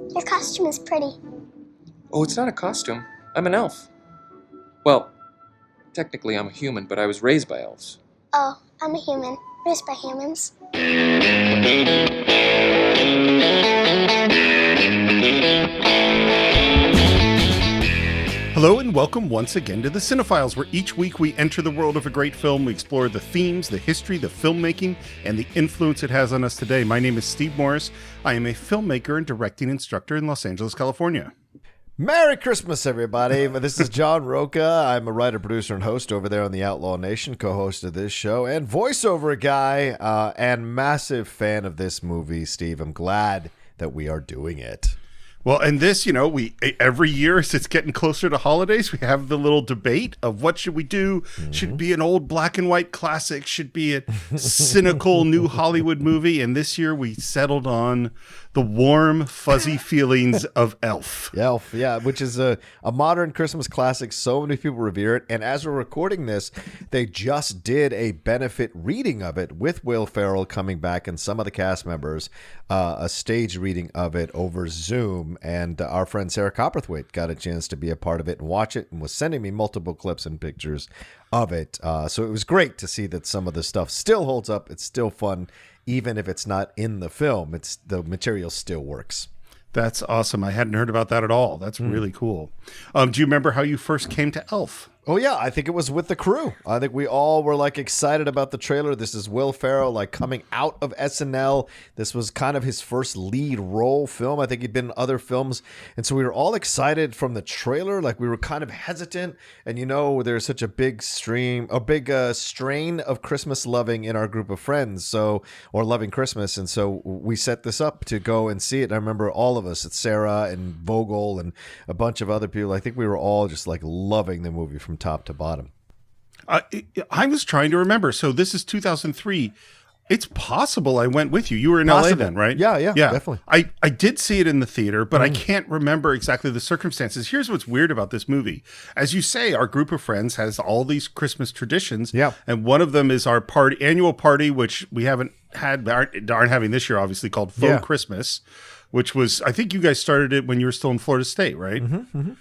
Your costume is pretty. Oh, it's not a costume. I'm an elf. Well, technically I'm a human, but I was raised by elves. Oh, I'm a human, raised by humans. Hello and welcome once again to the Cine-Files, where each week we enter the world of a great film. We explore the themes, the history, the filmmaking, and the influence it has on us today. My name is Steve Morris. I am a filmmaker and directing instructor in Los Angeles, California. Merry Christmas, everybody. This is John Roca. I'm a writer, producer, and host over there on the Outlaw Nation, co-host of this show, and voiceover guy, and massive fan of this movie, Steve. I'm glad that we are doing it. Well, and this, we every year as it's getting closer to holidays, we have the little debate of what should we do? Mm-hmm. Should it be an old black and white classic? Should be a cynical new Hollywood movie? And this year we settled on the warm, fuzzy feelings of Elf. Elf, yeah, which is a modern Christmas classic. So many people revere it. And as we're recording this, they just did a benefit reading of it with Will Ferrell coming back and some of the cast members, a stage reading of it over Zoom. And our friend Sarah Copperthwaite got a chance to be a part of it and watch it and was sending me multiple clips and pictures of it. So it was great to see that some of the stuff still holds up. It's still fun. Even if it's not in the film, the material still works. That's awesome. I hadn't heard about that at all. That's really cool. Do you remember how you first came to Elf? Oh, yeah. I think it was with the crew. I think we all were excited about the trailer. This is Will Ferrell coming out of SNL. This was kind of his first lead role film. I think he'd been in other films. And so we were all excited from the trailer. We were kind of hesitant. And there's such a big strain of Christmas loving in our group of friends. or loving Christmas. And so we set this up to go and see it. And I remember all of us, it's Sarah and Vogel and a bunch of other people. I think we were all just loving the movie from top to bottom. I was trying to remember. So this is 2003. It's possible I went with you. You were in LA then, right? Yeah, definitely. I did see it in the theater, but I can't remember exactly the circumstances. Here's what's weird about this movie. As you say, our group of friends has all these Christmas traditions. Yeah. And one of them is our annual party, which we aren't having this year, obviously, called Faux Christmas, which was, I think you guys started it when you were still in Florida State, right? Mm-hmm, mm-hmm.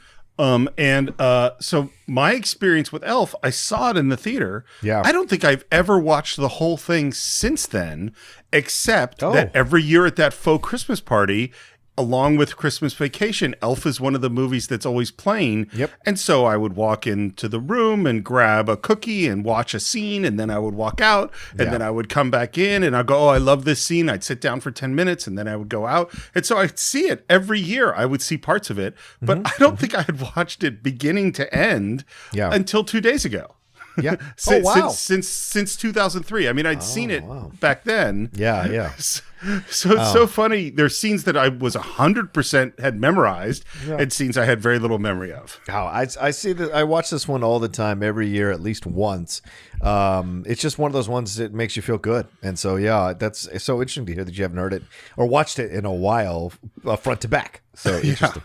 So my experience with Elf, I saw it in the theater. Yeah. I don't think I've ever watched the whole thing since then, except that every year at that faux Christmas party, along with Christmas Vacation, Elf is one of the movies that's always playing. Yep. And so I would walk into the room and grab a cookie and watch a scene, and then I would walk out, and then I would come back in, and I'd go, I love this scene. I'd sit down for 10 minutes, and then I would go out. And so I'd see it every year. I would see parts of it, but I don't think I had watched it beginning to end until 2 days ago. Yeah. Since 2003. I mean, I'd seen it back then. Yeah. So it's so funny. There's scenes that I was 100% had memorized and scenes I had very little memory of. Oh, I see that. I watch this one all the time, every year, at least once. It's just one of those ones that makes you feel good. And so, that's so interesting to hear that you haven't heard it or watched it in a while, front to back. So interesting.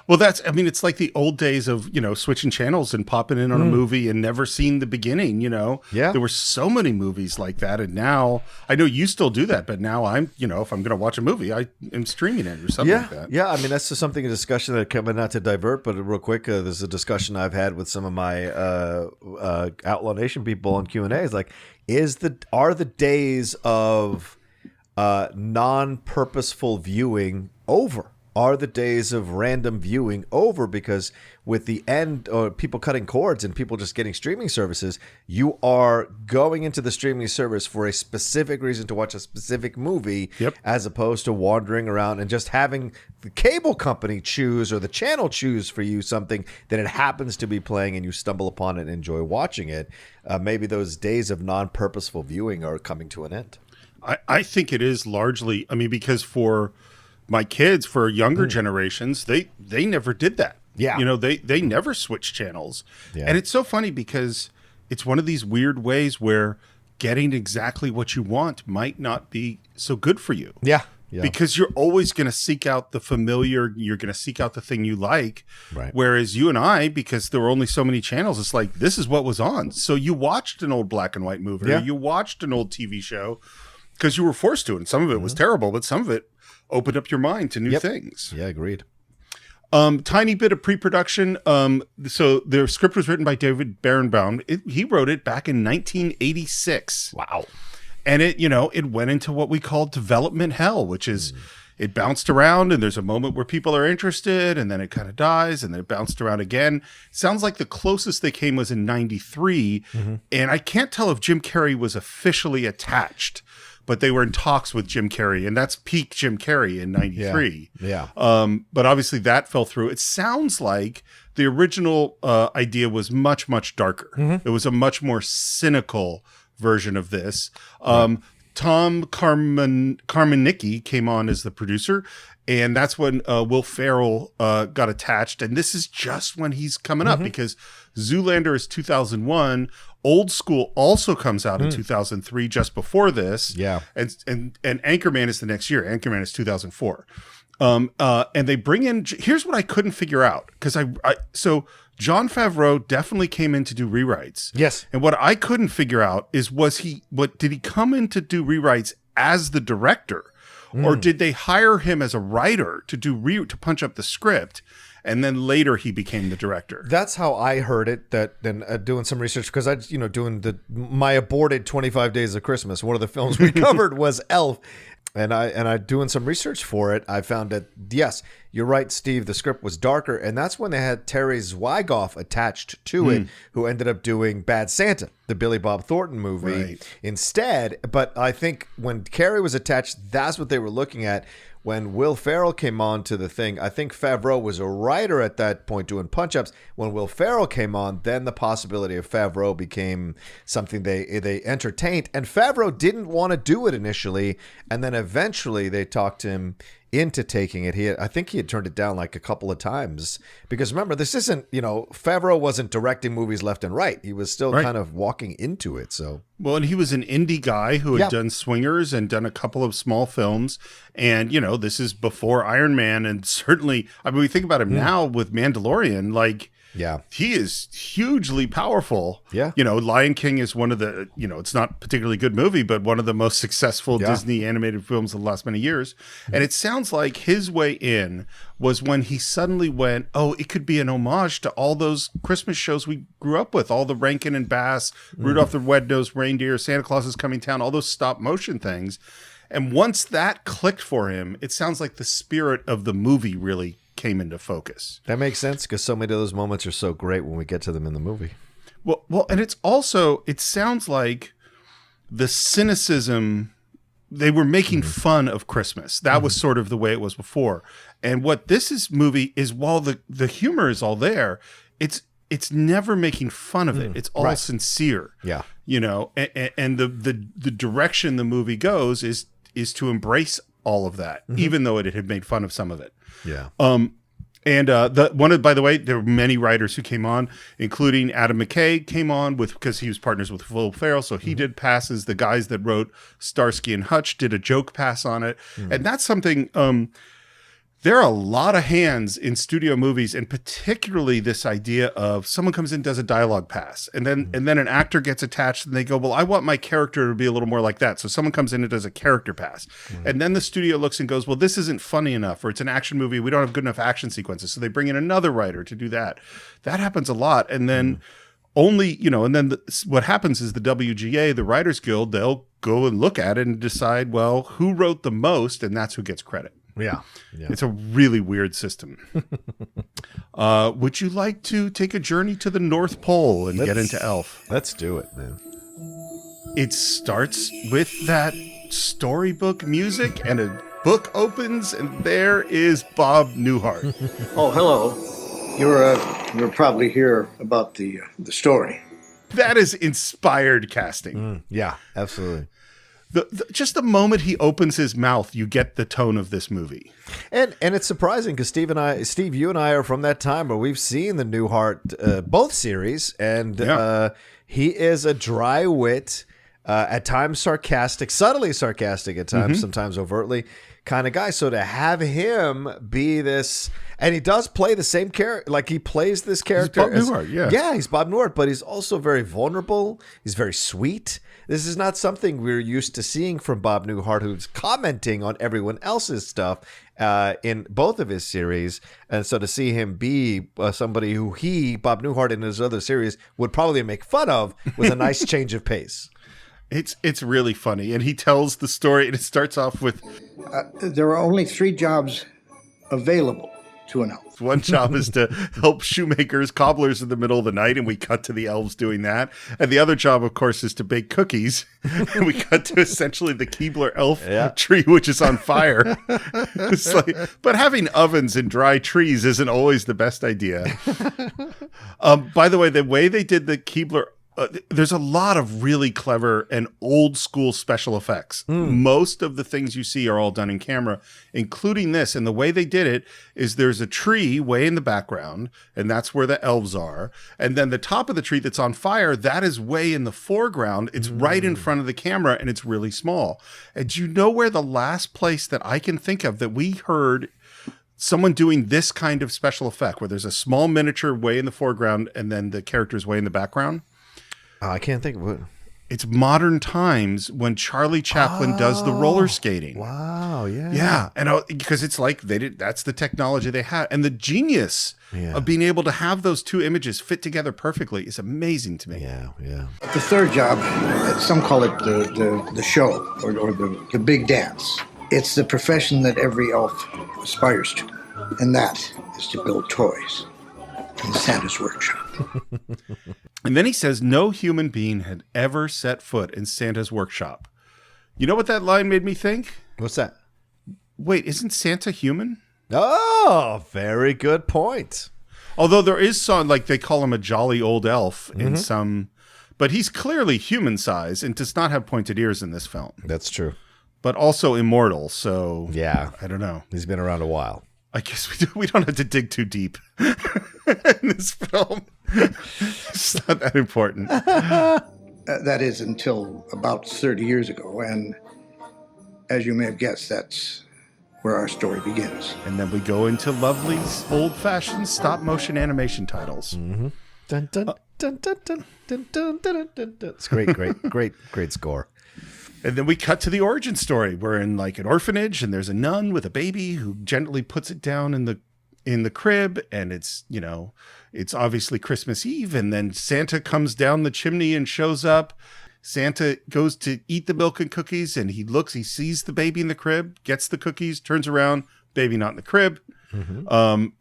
Well, it's like the old days of, switching channels and popping in on a movie and never seeing the beginning, Yeah. There were so many movies like that. And now, I know you still do that, but now I'm, if I'm going to watch a movie, I am streaming it or something like that. Yeah. I mean, that's just a discussion that coming, not to divert, but real quick, there's a discussion I've had with some of my Outlaw Nation people on Q&A. Is are the days of non-purposeful viewing over? Are the days of random viewing over? Because with the end, or people cutting cords and people just getting streaming services, you are going into the streaming service for a specific reason to watch a specific movie, as opposed to wandering around and just having the cable company choose or the channel choose for you something that it happens to be playing and you stumble upon it and enjoy watching it. Maybe those days of non-purposeful viewing are coming to an end. I think it is largely, because for my kids, for younger generations, they never did that. Yeah. They never switched channels. Yeah. And it's so funny because it's one of these weird ways where getting exactly what you want might not be so good for you. Yeah. Because you're always going to seek out the familiar, you're going to seek out the thing you like. Right. Whereas you and I, because there were only so many channels, it's like, this is what was on. So you watched an old black and white movie, or you watched an old TV show because you were forced to, and some of it was terrible, but some of it opened up your mind to new things. Yeah, agreed. Tiny bit of pre-production. So the script was written by David Berenbaum. He wrote it back in 1986. Wow. And it went into what we call development hell, which is it bounced around and there's a moment where people are interested and then it kind of dies and then it bounced around again. Sounds like the closest they came was in 93. And I can't tell if Jim Carrey was officially attached, but they were in talks with Jim Carrey, and that's peak Jim Carrey in 93. Yeah. But obviously that fell through. It sounds like the original idea was much, much darker. It was a much more cynical version of this. Tom Carmanicki came on as the producer, and that's when Will Ferrell got attached. And this is just when he's coming up, because Zoolander is 2001. Old School also comes out in 2003, just before this. Yeah. And Anchorman is the next year. Anchorman is 2004. And they bring in, here's what I couldn't figure out. Because so Jon Favreau definitely came in to do rewrites. Yes. And what I couldn't figure out is, did he come in to do rewrites as the director? Or did they hire him as a writer to to punch up the script? And then later he became the director. That's how I heard it. That then doing some research, because I, doing my aborted 25 Days of Christmas. One of the films we covered was Elf, and I doing some research for it. I found that yes, you're right, Steve. The script was darker, and that's when they had Terry Zwigoff attached to it, who ended up doing Bad Santa, the Billy Bob Thornton movie, instead. But I think when Carrey was attached, that's what they were looking at. When Will Ferrell came on to the thing, I think Favreau was a writer at that point doing punch-ups. When Will Ferrell came on, then the possibility of Favreau became something they entertained. And Favreau didn't want to do it initially, and then eventually they talked him into taking it. I think he had turned it down like a couple of times, because remember, this isn't, Favreau wasn't directing movies left and right. He was still kind of walking into it. So well, and he was an indie guy who had done Swingers and done a couple of small films, and this is before Iron Man, and certainly, I mean, we think about him now with Mandalorian, like. Yeah. He is hugely powerful. Yeah. Lion King is one of the, it's not a particularly good movie, but one of the most successful Disney animated films of the last many years. And it sounds like his way in was when he suddenly went, oh, it could be an homage to all those Christmas shows we grew up with, all the Rankin and Bass, Rudolph the Red-Nosed Reindeer, Santa Claus is Coming to Town, all those stop motion things. And once that clicked for him, it sounds like the spirit of the movie really came into focus. That makes sense, because so many of those moments are so great when we get to them in the movie. Well, and it sounds like the cynicism, they were making fun of Christmas. That was sort of the way it was before. And what this movie is, while the humor is all there, it's never making fun of it. It's all sincere. Yeah. And the direction the movie goes is to embrace all of that, even though it had made fun of some of it. Yeah. By the way, there were many writers who came on, including Adam McKay came on because he was partners with Will Ferrell. So he did passes. The guys that wrote Starsky and Hutch did a joke pass on it. And that's something, there are a lot of hands in studio movies, and particularly this idea of someone comes in and does a dialogue pass, and then an actor gets attached, and they go, well, I want my character to be a little more like that. So someone comes in and does a character pass. And then the studio looks and goes, well, this isn't funny enough, or it's an action movie. We don't have good enough action sequences. So they bring in another writer to do that. That happens a lot. And then what happens is the WGA, the Writers Guild, they'll go and look at it and decide, well, who wrote the most, and that's who gets credit. Yeah. It's a really weird system. Would you like to take a journey to the North Pole and get into Elf? Let's do it, man. It starts with that storybook music, and a book opens, and there is Bob Newhart. Oh, hello. You're probably here about the story. That is inspired casting. Yeah, absolutely. Just the moment he opens his mouth, you get the tone of this movie. And it's surprising because Steve, you and I are from that time where we've seen the Newhart, both series, and he is a dry wit, at times sarcastic, subtly sarcastic at times, sometimes overtly kind of guy. So to have him be this, and he does play the same character, like he plays this character. He's Bob Newhart, yeah. Yeah, he's Bob Newhart, but he's also very vulnerable. He's very sweet. This is not something we're used to seeing from Bob Newhart, who's commenting on everyone else's stuff in both of his series. And so to see him be somebody who Bob Newhart in his other series, would probably make fun of was a nice change of pace. It's really funny. And he tells the story, and it starts off with... There are only 3 jobs available to an elf. One job is to help shoemakers, cobblers in the middle of the night, and we cut to the elves doing that. And the other job, of course, is to bake cookies. And we cut to essentially the Keebler elf tree, which is on fire. It's like, but having ovens and dry trees isn't always the best idea. By the way they did the Keebler, there's a lot of really clever and old school special effects. Most of the things you see are all done in camera, including this. And the way they did it is there's a tree way in the background, and that's where the elves are. And then the top of the tree that's on fire, that is way in the foreground. It's right in front of the camera, and it's really small. And do you know where the last place that I can think of that we heard someone doing this kind of special effect, where there's a small miniature way in the foreground and then the characters way in the background? I can't think of it. It's Modern Times when Charlie Chaplin does the roller skating. Wow, yeah. Yeah, and because it's like that's the technology they had. And the genius of being able to have those two images fit together perfectly is amazing to me. Yeah. The 3rd job, some call it the show or the big dance. It's the profession that every elf aspires to, and that is to build toys in Santa's workshop. And then he says no human being had ever set foot in Santa's workshop. You know what that line made me think? What's that? Wait, isn't Santa human? Oh, very good point. Although there is some, like they call him a jolly old elf in some, but he's clearly human size and does not have pointed ears in this film. That's true. But also immortal, so yeah, I don't know. He's been around a while. I guess we don't have to dig too deep in this film. It's not that important. That is until about 30 years ago, and as you may have guessed, that's where our story begins. And then we go into lovely old-fashioned stop-motion animation titles. Dun, dun, dun, dun, dun, dun, dun, dun, dun, dun. It's great score. And then we cut to the origin story. We're in like an orphanage, and there's a nun with a baby who gently puts it down in the crib, and it's obviously Christmas Eve, and then Santa comes down the chimney and shows up. Santa goes to eat the milk and cookies, and he sees the baby in the crib, gets the cookies, turns around, baby not in the crib.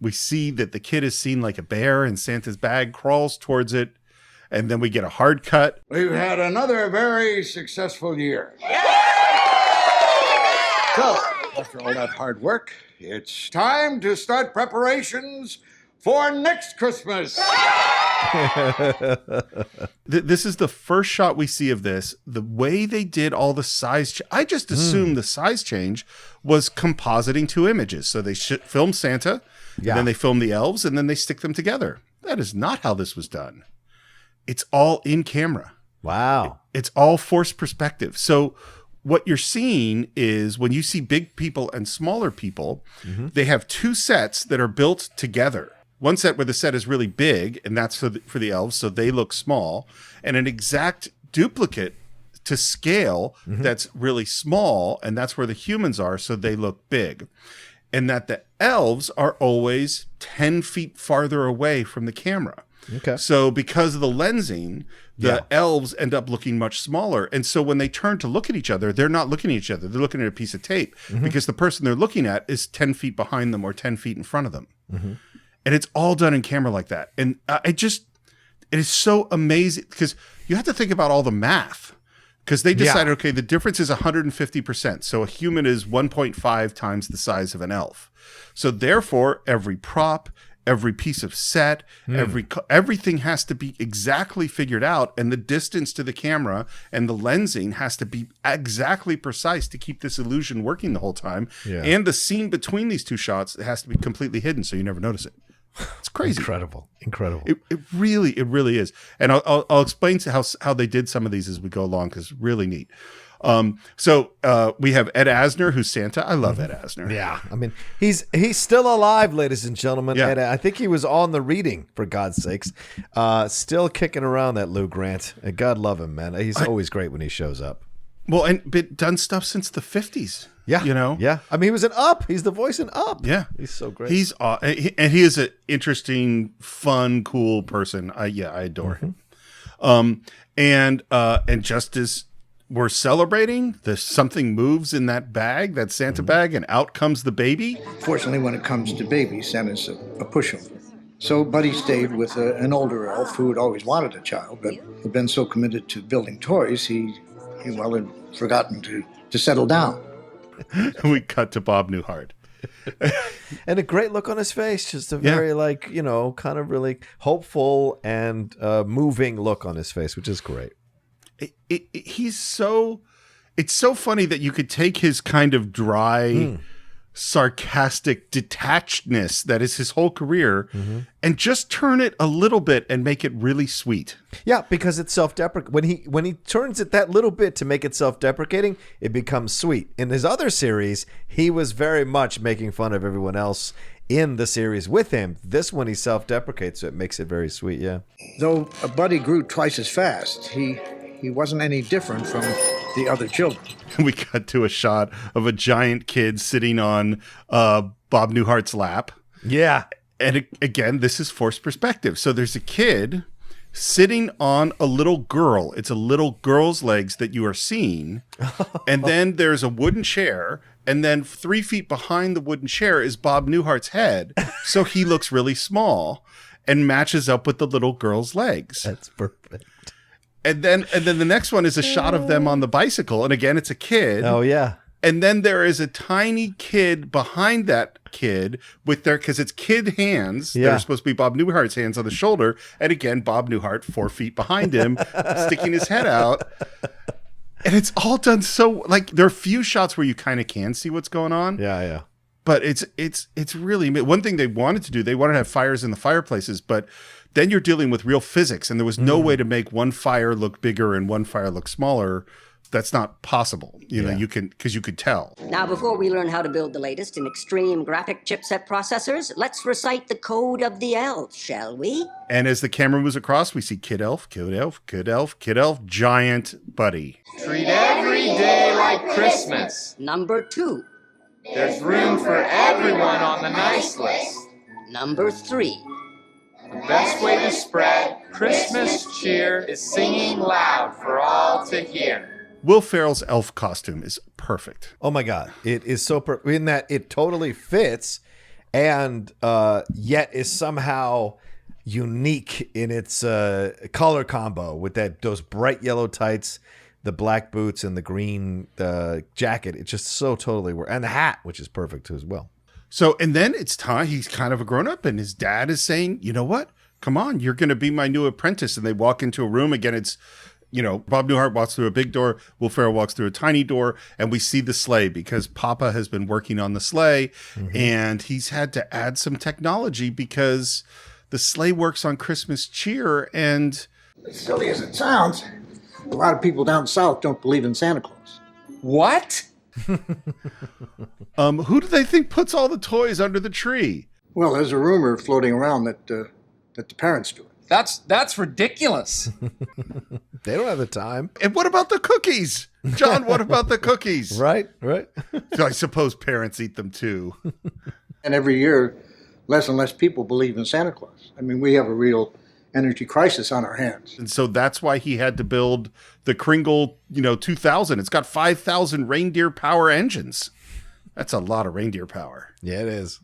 We see that the kid is seen like a bear, and Santa's bag crawls towards it. And then we get a hard cut. We've had another very successful year. So, after all that hard work, it's time to start preparations for next Christmas. This is the first shot we see of this. The way they did all the size, I just assumed the size change was compositing 2 images. So they film Santa, and then they film the elves, and then they stick them together. That is not how this was done. It's all in camera. Wow. It's all forced perspective. So what you're seeing is when you see big people and smaller people, they have 2 sets that are built together. One set where the set is really big, and that's for the elves, so they look small, and an exact duplicate to scale that's really small, and that's where the humans are, so they look big. And that the elves are always 10 feet farther away from the camera. Okay. So because of the lensing, the elves end up looking much smaller. And so when they turn to look at each other, they're not looking at each other. They're looking at a piece of tape because the person they're looking at is 10 feet behind them or 10 feet in front of them. And it's all done in camera like that. And it is so amazing because you have to think about all the math. Because they decided, okay, the difference is 150%. So a human is 1.5 times the size of an elf. So therefore, every prop, every piece of set, everything has to be exactly figured out, and the distance to the camera and the lensing has to be exactly precise to keep this illusion working the whole time. And the scene between these 2 shots has to be completely hidden so you never notice it. It's crazy. Incredible. It really is. And I'll explain to how they did some of these as we go along because it's really neat. So we have Ed Asner, who's Santa. I love Ed Asner. Yeah, I mean, he's still alive, ladies and gentlemen. Yeah. And I think he was on the reading, for God's sakes. Still kicking around, that Lou Grant. And God love him, man. He's always great when he shows up. Well, and but done stuff since the 50s. Yeah, you know. Yeah, I mean, he was in Up. He's the voice in Up. Yeah, he's so great. And he is an interesting, fun, cool person. I adore him. And just as we're celebrating, something moves in that bag, that Santa bag, and out comes the baby. Fortunately, when it comes to babies, Santa's a pushover. So Buddy stayed with an older elf who had always wanted a child, but had been so committed to building toys, he had forgotten to settle down. We cut to Bob Newhart. And a great look on his face, just a very kind of really hopeful and moving look on his face, which is great. It's so funny that you could take his kind of dry, sarcastic detachedness that is his whole career and just turn it a little bit and make it really sweet. Yeah, because it's self-deprecating. When he turns it that little bit to make it self-deprecating, it becomes sweet. In his other series, he was very much making fun of everyone else in the series with him. This one, he self-deprecates, so it makes it very sweet, yeah. Though Buddy grew twice as fast, he wasn't any different from the other children. We cut to a shot of a giant kid sitting on Bob Newhart's lap. Yeah. And again, this is forced perspective. So there's a kid sitting on a little girl. It's a little girl's legs that you are seeing. And then there's a wooden chair. And then 3 feet behind the wooden chair is Bob Newhart's head. So he looks really small and matches up with the little girl's legs. That's perfect. And then the next one is a shot of them on the bicycle. And again, it's a kid. Oh, yeah. And then there is a tiny kid behind that kid because it's kid hands. Yeah. They're supposed to be Bob Newhart's hands on the shoulder. And again, Bob Newhart 4 feet behind him, sticking his head out. And it's all done so, there are a few shots where you kind of can see what's going on. Yeah. But it's really, one thing they wanted to do, they wanted to have fires in the fireplaces, but then you're dealing with real physics, and there was no way to make one fire look bigger and one fire look smaller. That's not possible. You know, because you could tell. Now, before we learn how to build the latest in extreme graphic chipset processors, let's recite the code of the elves, shall we? And as the camera moves across, we see Kid Elf, Kid Elf, Kid Elf, Kid Elf, Giant Buddy. Treat every day like Christmas. Number 2. There's room for everyone on the nice list. Number 3. The best way to spread Christmas cheer is singing loud for all to hear. Will Ferrell's elf costume is perfect. Oh my God. It is so perfect in that it totally fits and yet is somehow unique in its color combo with those bright yellow tights, the black boots, and the green jacket. It just so totally works. And the hat, which is perfect too as well. So, and then it's time, he's kind of a grown up, and his dad is saying, you know what? Come on, you're going to be my new apprentice. And they walk into a room. Again, it's, Bob Newhart walks through a big door. Will Ferrell walks through a tiny door, and we see the sleigh because Papa has been working on the sleigh, and he's had to add some technology because the sleigh works on Christmas cheer. And As silly as it sounds, a lot of people down south don't believe in Santa Claus. What? who do they think puts all the toys under the tree? Well, there's a rumor floating around that the parents do it. That's ridiculous. They don't have the time. And what about the cookies? John, what about the cookies? Right. I suppose parents eat them too. And every year, less and less people believe in Santa Claus. I mean, we have a real energy crisis on our hands. And so that's why he had to build the Kringle, 2000. It's got 5,000 reindeer power engines. That's a lot of reindeer power. Yeah, it is.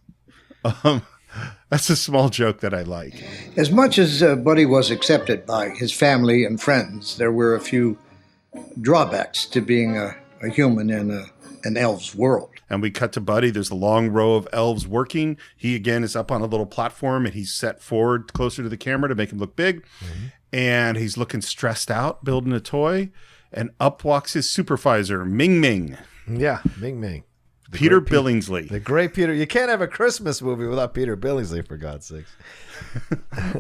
That's a small joke that I like. As much as Buddy was accepted by his family and friends, there were a few drawbacks to being a human in an elf's world. And we cut to Buddy. There's a long row of elves working. He, again, is up on a little platform, and he's set forward closer to the camera to make him look big. And he's looking stressed out, building a toy. And up walks his supervisor, Ming Ming. Yeah, Ming Ming. Peter Billingsley. The great Peter. You can't have a Christmas movie without Peter Billingsley, for God's sakes.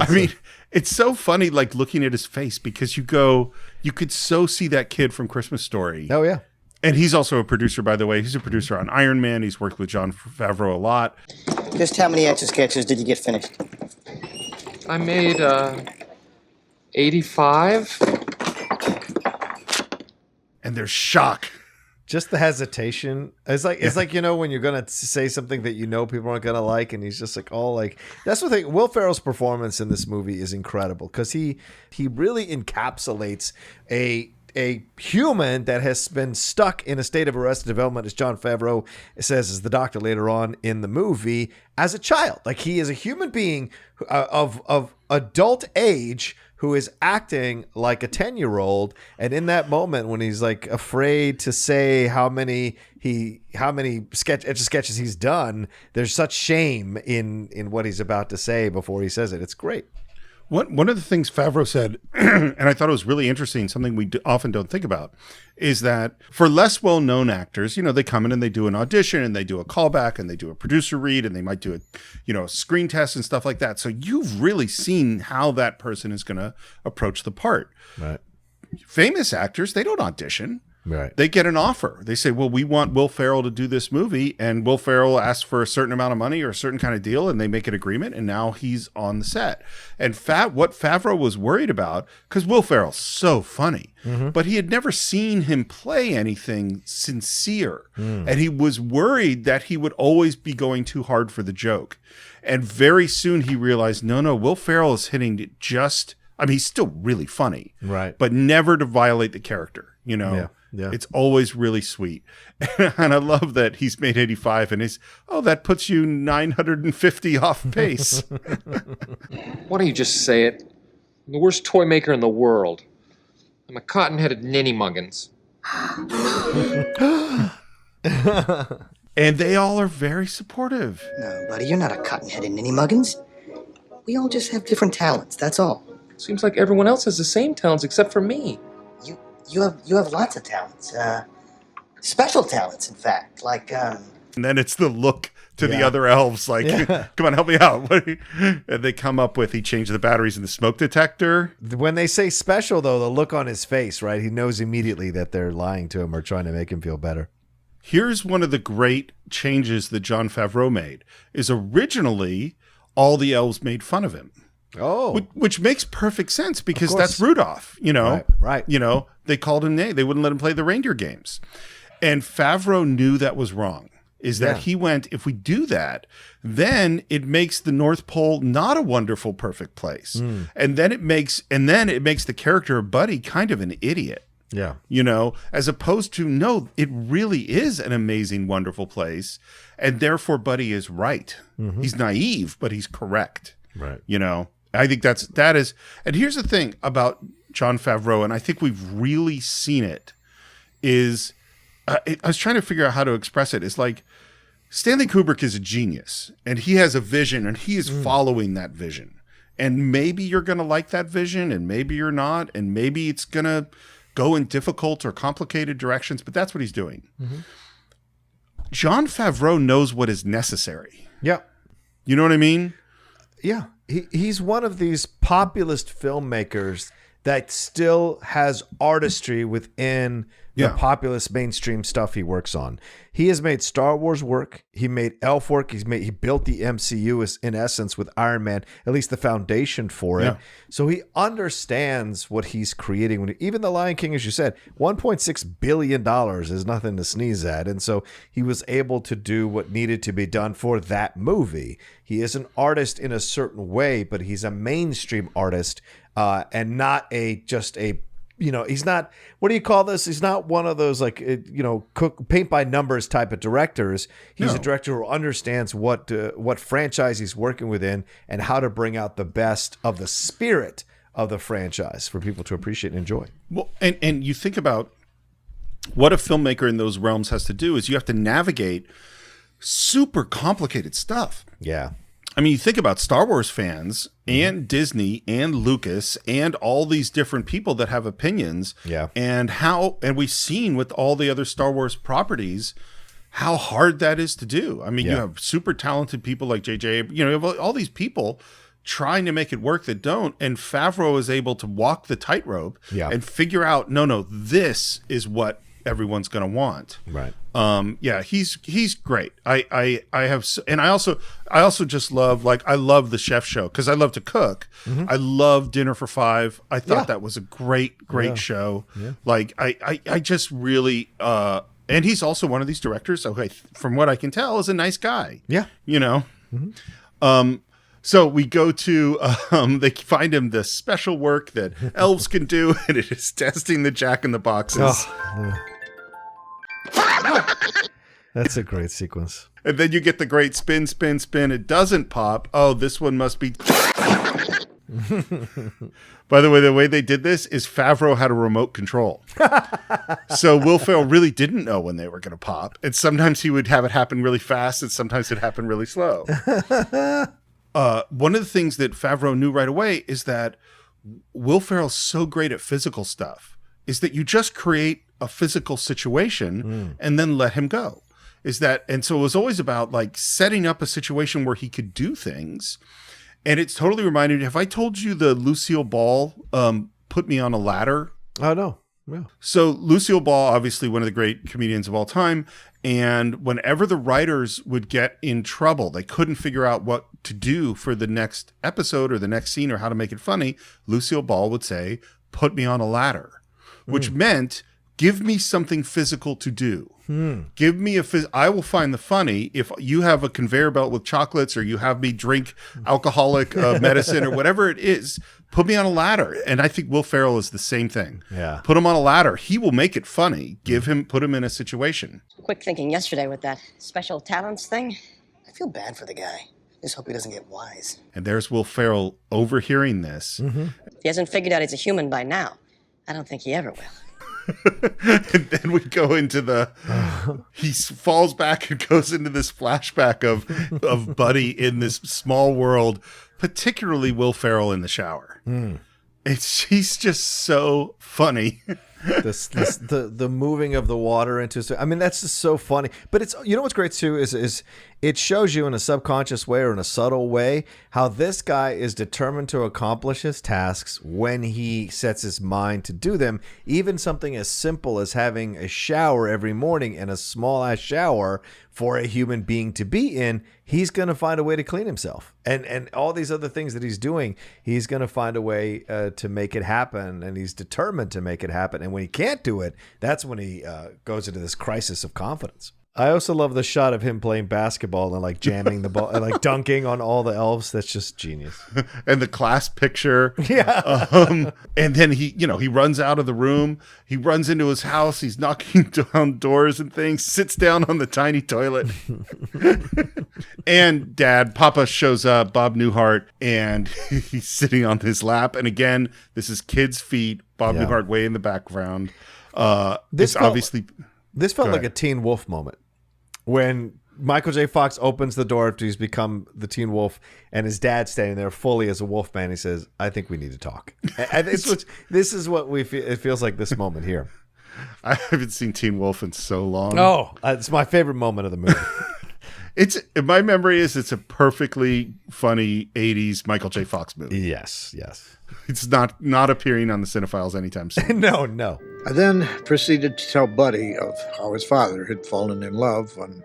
I mean, it's so funny, looking at his face, because you could so see that kid from Christmas Story. Oh, yeah. And he's also a producer, by the way. He's a producer on Iron Man. He's worked with Jon Favreau a lot. Just how many Etch a Sketches did you get finished? I made 85. And there's shock. Just the hesitation. It's like you know when you're gonna say something that you know people aren't gonna like, and he's just like, oh, like that's the thing. Will Ferrell's performance in this movie is incredible because he really encapsulates a human that has been stuck in a state of arrested development, as Jon Favreau says as the doctor later on in the movie, as a child. Like he is a human being of adult age who is acting like a 10-year-old, and in that moment when he's like afraid to say how many sketches he's done, there's such shame in what he's about to say before he says it. It's great. One of the things Favreau said, and I thought it was really interesting, something we often don't think about, is that for less well-known actors, you know, they come in and they do an audition and they do a callback and they do a producer read and they might do a screen test and stuff like that. So you've really seen how that person is going to approach the part. Right. Famous actors, they don't audition. Right. They get an offer. They say, well, we want Will Ferrell to do this movie. And Will Ferrell asks for a certain amount of money or a certain kind of deal, and they make an agreement, and now he's on the set. And what Favreau was worried about, because Will Ferrell's so funny, but he had never seen him play anything sincere. And he was worried that he would always be going too hard for the joke. And very soon he realized, no, Will Ferrell is hitting it just, I mean, he's still really funny, Right. but never to violate the character, you know? Yeah. Yeah. It's always really sweet. And I love that he's made 85 and that puts you 950 off pace. Why don't you just say it? I'm the worst toy maker in the world. I'm a cotton-headed ninny muggins. And they all are very supportive. No, buddy, you're not a cotton-headed ninny muggins. We all just have different talents, that's all. Seems like everyone else has the same talents except for me. You have lots of talents. Special talents, in fact. Like, And then it's the look to the other elves like, come on, help me out. And they come up with, he changed the batteries in the smoke detector. When they say special, though, the look on his face, right? He knows immediately that they're lying to him or trying to make him feel better. Here's one of the great changes that Jon Favreau made, is originally all the elves made fun of him. Oh. Which makes perfect sense because that's Rudolph, you know. Right. You know, they called him They wouldn't let him play the reindeer games. And Favreau knew that was wrong. Is that he went, if we do that, then it makes the North Pole not a wonderful, perfect place. And then it makes the character of Buddy kind of an idiot. Yeah. You know, as opposed to, no, it really is an amazing, wonderful place. And therefore Buddy is right. He's naive, but he's correct. Right. You know, I think that is, and here's the thing about Jon Favreau, and I think we've really seen it, is, I was trying to figure out how to express it. It's like Stanley Kubrick is a genius, and he has a vision, and he is following that vision. And maybe you're going to like that vision, and maybe you're not, and maybe it's going to go in difficult or complicated directions, but that's what he's doing. Jon Favreau knows what is necessary. Yeah. You know what I mean? Yeah. He's one of these populist filmmakers that still has artistry within the populist mainstream stuff he works on. He has made Star Wars work. He made Elf work. He built the MCU in essence with Iron Man, at least the foundation for it. Yeah. So he understands what he's creating. Even The Lion King, as you said, $1.6 billion is nothing to sneeze at. And so he was able to do what needed to be done for that movie. He is an artist in a certain way, but he's a mainstream artist and not just a he's not, what do you call this? He's not one of those paint by numbers type of directors. He's a director who understands what franchise he's working within and how to bring out the best of the spirit of the franchise for people to appreciate and enjoy. Well, and you think about what a filmmaker in those realms has to do is you have to navigate super complicated stuff. Yeah. I mean, you think about Star Wars fans and Disney and Lucas and all these different people that have opinions. Yeah. And we've seen with all the other Star Wars properties how hard that is to do. I mean, you have super talented people like JJ, you have all these people trying to make it work that don't. And Favreau is able to walk the tightrope and figure out, no, this is what everyone's going to want. Right. Yeah, he's great. I also just love, like, I love the chef show because I love to cook. I love Dinner for Five. I thought that was a great show. Yeah. Like I just really and he's also one of these directors. Okay, from what I can tell, is a nice guy. Yeah, you know. So we go to, they find him the special work that elves can do, and it is testing the Jack-in-the-Boxes. Oh, yeah. That's a great sequence. And then you get the great spin, spin, spin. It doesn't pop. Oh, this one must be... By the way they did this is Favreau had a remote control. So Will Ferrell really didn't know when they were going to pop. And sometimes he would have it happen really fast, and sometimes it happened really slow. One of the things that Favreau knew right away is that Will Ferrell's so great at physical stuff is that you just create a physical situation and then let him go. And so it was always about like setting up a situation where he could do things. And it's totally reminded me, have I told you the Lucille Ball Put Me on a Ladder? Oh, no. Yeah. So Lucille Ball, obviously one of the great comedians of all time. And whenever the writers would get in trouble, they couldn't figure out what to do for the next episode or the next scene or how to make it funny, Lucille Ball would say, put me on a ladder, which meant give me something physical to do. Give me I will find the funny if you have a conveyor belt with chocolates or you have me drink alcoholic medicine or whatever it is. Put me on a ladder. And I think Will Ferrell is the same thing. Yeah. Put him on a ladder. He will make it funny. Put him in a situation. Quick thinking yesterday with that special talents thing. I feel bad for the guy. Just hope he doesn't get wise. And there's Will Ferrell overhearing this. If he hasn't figured out he's a human by now, I don't think he ever will. And then we go into he falls back and goes into this flashback of Buddy in this small world, particularly Will Ferrell in the shower. He's just so funny. The moving of the water into, I mean, that's just so funny. But it's, you know what's great too is it shows you in a subconscious way or in a subtle way how this guy is determined to accomplish his tasks when he sets his mind to do them. Even something as simple as having a shower every morning and a small ass shower for a human being to be in, he's going to find a way to clean himself. And all these other things that he's doing, he's going to find a way to make it happen, and he's determined to make it happen. And when he can't do it, that's when he goes into this crisis of confidence. I also love the shot of him playing basketball and like jamming the ball and like dunking on all the elves. That's just genius. And the class picture. Yeah. And then he runs out of the room. He runs into his house. He's knocking down doors and things, sits down on the tiny toilet. And Papa shows up, Bob Newhart, and he's sitting on his lap. And again, this is kids' feet. Bob Newhart way in the background. This felt like a Teen Wolf moment. When Michael J. Fox opens the door after he's become the Teen Wolf, and his dad's standing there fully as a wolf man, he says, "I think we need to talk." And this is what we feel. It feels like this moment here. I haven't seen Teen Wolf in so long. Oh, it's my favorite moment of the movie. My memory is it's a perfectly funny 80s Michael J. Fox movie. Yes. It's not appearing on the Cine-Files anytime soon. No. I then proceeded to tell Buddy of how his father had fallen in love when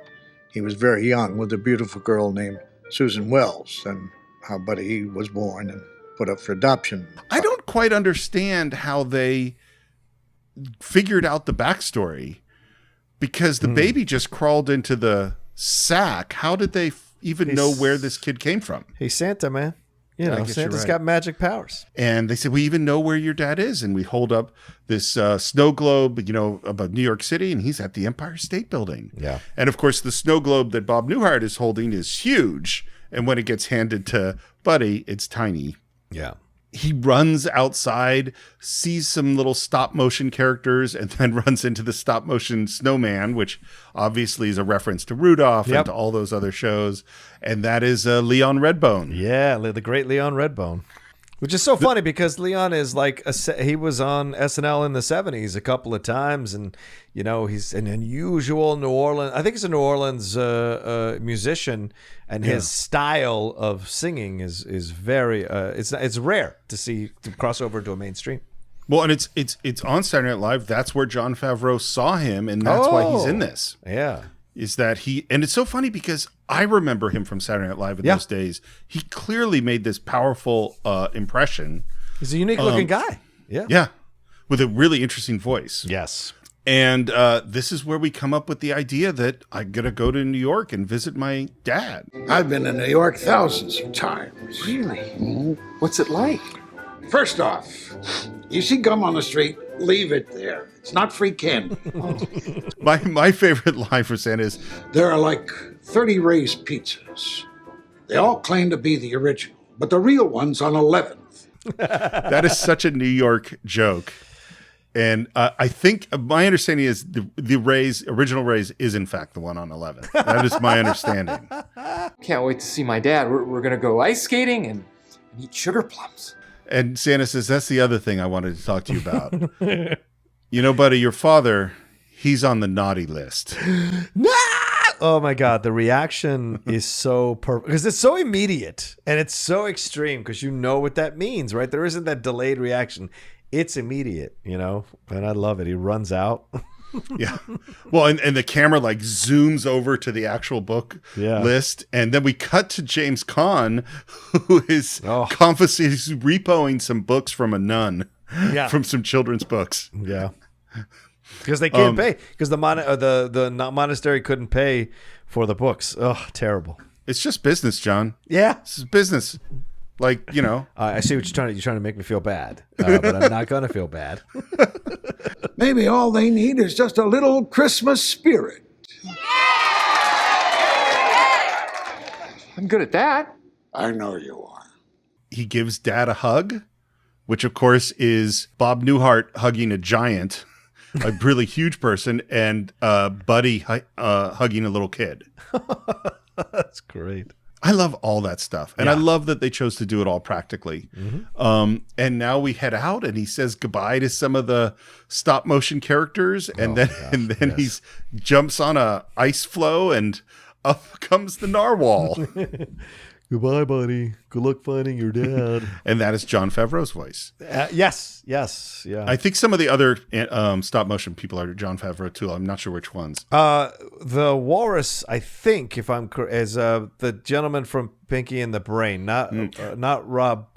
he was very young with a beautiful girl named Susan Wells, and how Buddy was born and put up for adoption. I don't quite understand how they figured out the backstory, because the baby just crawled into the sack. How did they even know where this kid came from? He's Santa, man. Santa's right. got magic powers. And they said, we even know where your dad is. And we hold up this snow globe, about New York City, and he's at the Empire State Building. Yeah. And of course, the snow globe that Bob Newhart is holding is huge. And when it gets handed to Buddy, it's tiny. Yeah. He runs outside, sees some little stop motion characters, and then runs into the stop motion snowman, which obviously is a reference to Rudolph and to all those other shows. And that is Leon Redbone. Yeah, the great Leon Redbone. Which is so funny because Leon is like, he was on SNL in the 70s a couple of times. And, he's an unusual New Orleans, I think he's a New Orleans musician. And his style of singing is very, it's rare to see to cross over to a mainstream. Well, and it's on Saturday Night Live. That's where Jon Favreau saw him, and that's why he's in this. Yeah. Is that he? And it's so funny because I remember him from Saturday Night Live in those days. He clearly made this powerful impression. He's a unique looking guy. Yeah. Yeah, with a really interesting voice. Yes. And this is where we come up with the idea that I'm going to go to New York and visit my dad. I've been in New York thousands of times. Really? What's it like? First off, you see gum on the street, leave it there. It's not free candy. My favorite line for Santa is, There are like 30 Ray's pizzas. They all claim to be the original, but the real one's on 11th. that is such a New York joke. And I think my understanding is the Rays, original Rays, is in fact the one on 11. That is my understanding. Can't wait to see my dad. We're going to go ice skating and eat sugar plums. And Santa says, that's the other thing I wanted to talk to you about. You know, buddy, your father, he's on the naughty list. Oh my God, the reaction is so perfect because it's so immediate and it's so extreme because you know what that means, right? There isn't that delayed reaction. It's immediate, you know, and I love it. He runs out. Yeah. Well, and the camera like zooms over to the actual book list. And then we cut to James Caan, who is confiscating, repoing some books from a nun, from some children's books. Yeah. Because they can't pay. Because the monastery couldn't pay for the books. Oh, terrible. It's just business, John. Yeah. This is business. Like, you know. I see what you're trying to make me feel bad. But I'm not going to feel bad. Maybe all they need is just a little Christmas spirit. I'm good at that. I know you are. He gives Dad a hug, which of course is Bob Newhart hugging a giant, a really huge person, and Buddy hugging a little kid. That's great. I love all that stuff. And I love that they chose to do it all practically. Mm-hmm. And now we head out and he says goodbye to some of the stop motion characters. And then he jumps on a ice floe and up comes the narwhal. Goodbye, buddy. Good luck finding your dad. And that is Jon Favreau's voice. Yes. Yeah. I think some of the other stop motion people are Jon Favreau too. I'm not sure which ones. The walrus, I think, if I'm correct, is the gentleman from Pinky and the Brain, not Rob.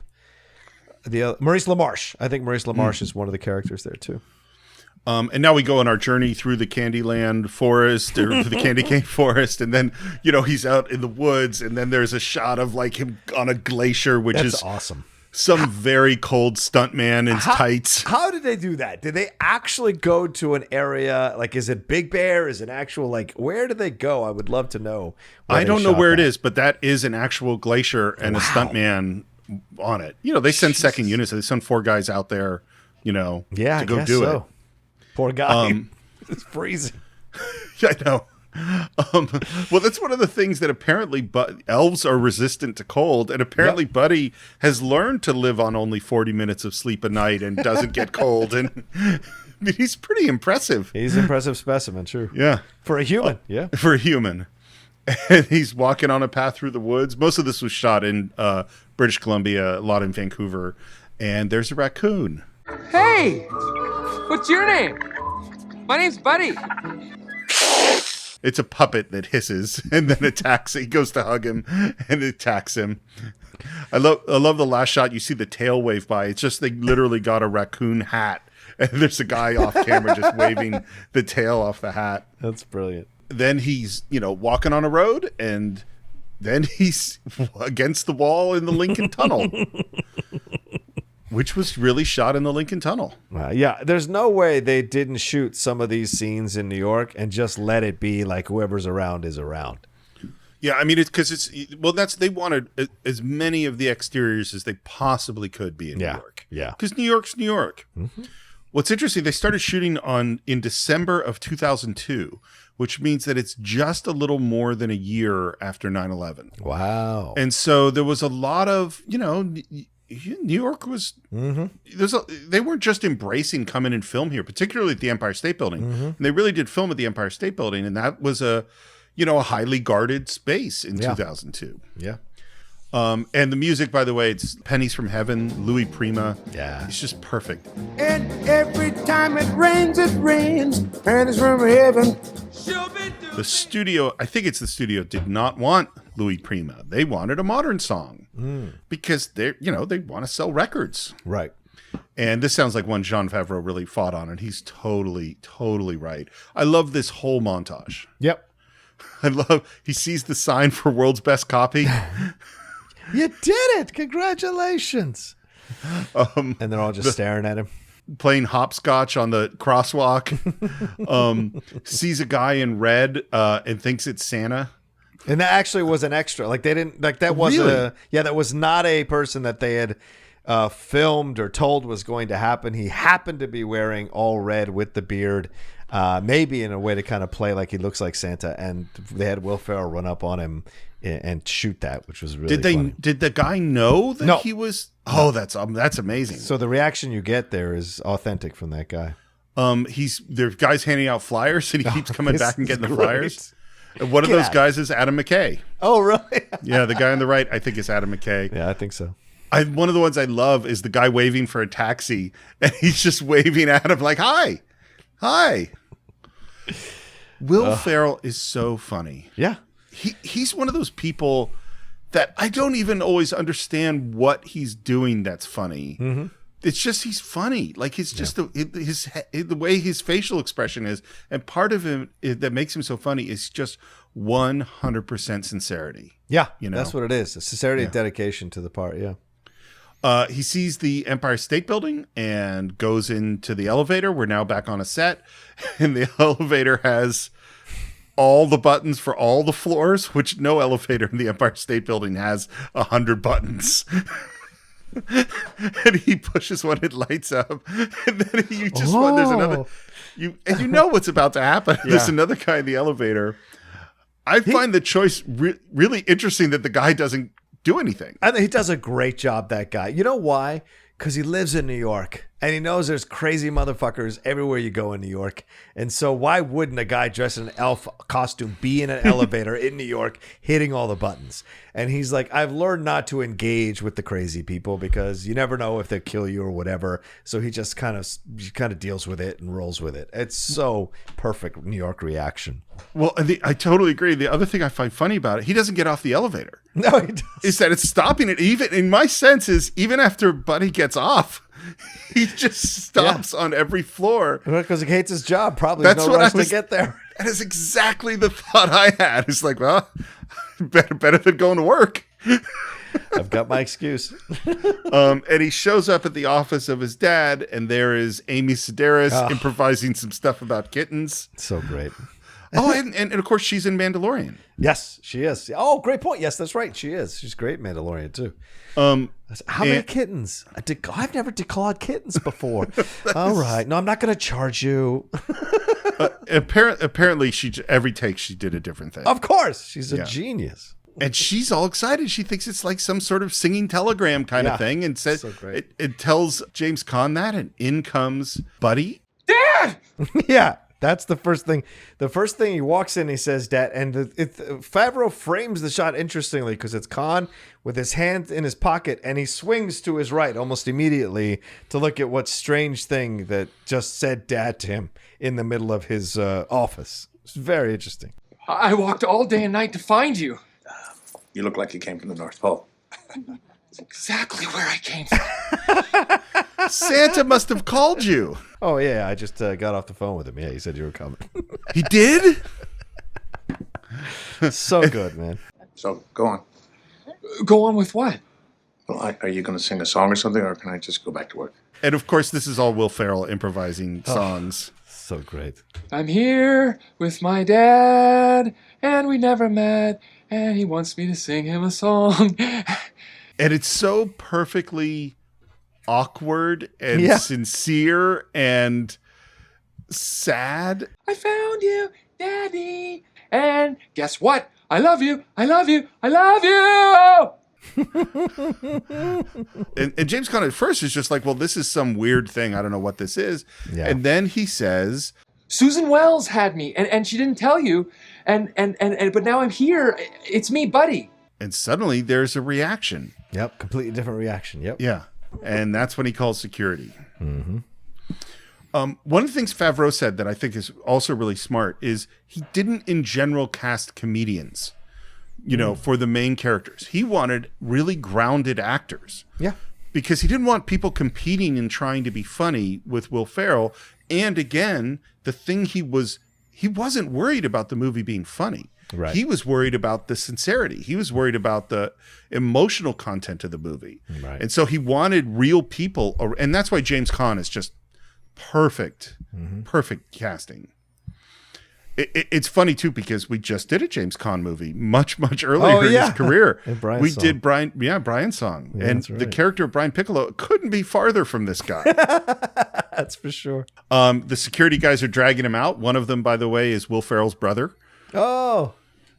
Maurice LaMarche. I think Maurice LaMarche is one of the characters there too. And now we go on our journey through the Candyland forest or the candy cane forest. And then, you know, he's out in the woods and then there's a shot of like him on a glacier, which is awesome. Some very cold stuntman in tights. How did they do that? Did they actually go to an area? Like, is it Big Bear? Is it actual, like, where did they go? I would love to know. I don't know where it is, but that is an actual glacier and a stuntman on it. You know, they send second units. They send 4 guys out there, you know, to go do it. Poor guy. It's freezing. Yeah, I know. Well, that's one of the things that apparently elves are resistant to cold, and apparently Buddy has learned to live on only 40 minutes of sleep a night and doesn't get cold. And I mean, he's pretty impressive. He's an impressive specimen, true. Yeah. For a human, For a human. And he's walking on a path through the woods. Most of this was shot in British Columbia, a lot in Vancouver. And there's a raccoon. Hey! What's your name? My name's Buddy. It's a puppet that hisses and then attacks. He goes to hug him and attacks him. I love the last shot. You see the tail wave by. It's just they literally got a raccoon hat and there's a guy off camera just waving the tail off the hat. That's brilliant. Then he's, you know, walking on a road and then he's against the wall in the Lincoln Tunnel. Which was really shot in the Lincoln Tunnel. Yeah, there's no way they didn't shoot some of these scenes in New York and just let it be like whoever's around is around. Yeah, I mean, they wanted as many of the exteriors as they possibly could be in New York. Yeah. Because New York's New York. Mm-hmm. What's interesting, they started shooting in December of 2002, which means that it's just a little more than a year after 9/11. Wow. And so there was a lot of, you know, New York was they weren't just embracing come in and film here, particularly at the Empire State Building. And they really did film at the Empire State Building, and that was a highly guarded space in 2002. Yeah. And the music, by the way, it's Pennies from Heaven, Louis Prima. Yeah. It's just perfect. And every time it rains, pennies from heaven. The studio, I think it's the studio, did not want Louis Prima. They wanted a modern song because they want to sell records. Right. And this sounds like one Jon Favreau really fought on, and he's totally, totally right. I love this whole montage. Yep. He sees the sign for World's Best Copy. You did it! Congratulations! And they're all just staring at him. Playing hopscotch on the crosswalk. Sees a guy in red and thinks it's Santa. And that actually was an extra. Like, they didn't, like, that wasn't Really? that was not a person that they had filmed or told was going to happen. He happened to be wearing all red with the beard, maybe in a way to kind of play like he looks like Santa. And they had Will Ferrell run up on him and shoot that, which was really funny. Did the guy know that No. he was? Oh, that's amazing. So the reaction you get there is authentic from that guy. There's guys handing out flyers, and he keeps coming this back and getting is the great. flyers. And one of Get those out. guys is Adam McKay. Oh, really? Yeah, the guy on the right, I think, is Adam McKay. Yeah, I think so. One of the ones I love is the guy waving for a taxi, and he's just waving at him like, "Hi, hi." Will Ferrell is so funny. Yeah. He's one of those people that I don't even always understand what he's doing that's funny. Mm-hmm. It's just he's funny. Like, it's just the way his facial expression is, and part of him that makes him so funny is just 100% sincerity. Yeah, You know? that's what it is. A sincerity and dedication to the part, yeah. He sees the Empire State Building and goes into the elevator. We're now back on a set, and the elevator has all the buttons for all the floors, which no elevator in the Empire State Building has 100 buttons. And he pushes one, it lights up, and then there's another. You know what's about to happen. Yeah. There's another guy in the elevator. I find the choice really interesting that the guy doesn't do anything. I think he does a great job, that guy. You know why? Because he lives in New York and he knows there's crazy motherfuckers everywhere you go in New York. And so why wouldn't a guy dressed in an elf costume be in an elevator in New York hitting all the buttons? And he's like, I've learned not to engage with the crazy people because you never know if they'll kill you or whatever. So he just kind of deals with it and rolls with it. It's so perfect New York reaction. Well, I totally agree. The other thing I find funny about it, he doesn't get off the elevator. No, he does. Is that it's stopping it. Even in my sense is even after Buddy gets off, he just stops on every floor. Because he hates his job. Probably That's no what rush I was- to get there. That is exactly the thought I had. It's like, well, better than going to work. I've got my excuse. And he shows up at the office of his dad, and there is Amy Sedaris improvising some stuff about kittens. So great. Oh, and of course she's in Mandalorian. Yes, she is. Oh, great point. Yes, that's right. She is. She's great, Mandalorian too. How many kittens? I've never declawed kittens before. All right. No, I'm not going to charge you. Apparently, every take she did a different thing. Of course, she's a genius. And she's all excited. She thinks it's like some sort of singing telegram kind of thing, and says So great. it tells James Caan that, and in comes Buddy. Dad! Yeah, that's the first thing. The first thing he walks in, he says, "Dad," and Favreau frames the shot interestingly because it's Khan with his hand in his pocket, and he swings to his right almost immediately to look at what strange thing that just said "Dad" to him in the middle of his office. It's very interesting. I walked all day and night to find you. You look like you came from the North Pole. It's exactly where I came from. Santa must have called you. Oh yeah, I just got off the phone with him. Yeah, he said you were coming. He did? So good, man. So, go on. Go on with what? Well, are you going to sing a song or something, or can I just go back to work? And of course, this is all Will Ferrell improvising songs. So great. I'm here with my dad, and we never met, and he wants me to sing him a song. And it's so perfectly awkward and sincere and sad. I found you, Daddy, and guess what? I love you, I love you, I love you! And James Caan at first is just like, well, this is some weird thing. I don't know what this is. Yeah. And then he says, Susan Wells had me, and she didn't tell you, and but now I'm here. It's me, Buddy. And suddenly there's a reaction. Yep, completely different reaction. Yep. Yeah. And that's when he calls security. Mm-hmm. One of the things Favreau said that I think is also really smart is he didn't in general cast comedians, for the main characters. He wanted really grounded actors. Yeah. Because he didn't want people competing and trying to be funny with Will Ferrell. And again, the thing he wasn't worried about the movie being funny. Right. He was worried about the sincerity. He was worried about the emotional content of the movie. Right. And so he wanted real people. And that's why James Caan is just perfect casting. It's funny too, because we just did a James Caan movie much earlier in his career. Did Brian's Song. Yeah, and that's right. the character of Brian Piccolo couldn't be farther from this guy. That's for sure. The security guys are dragging him out. One of them, by the way, is Will Ferrell's brother. Oh,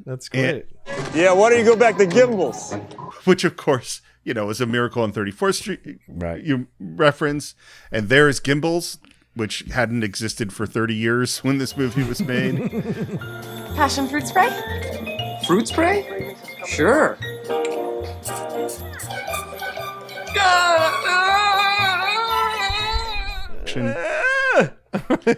that's great. Yeah, why don't you go back to Gimbels? Which, of course, is a Miracle on 34th Street you reference. And there is Gimbels, which hadn't existed for 30 years when this movie was made. Passion fruit spray? Fruit spray? Sure.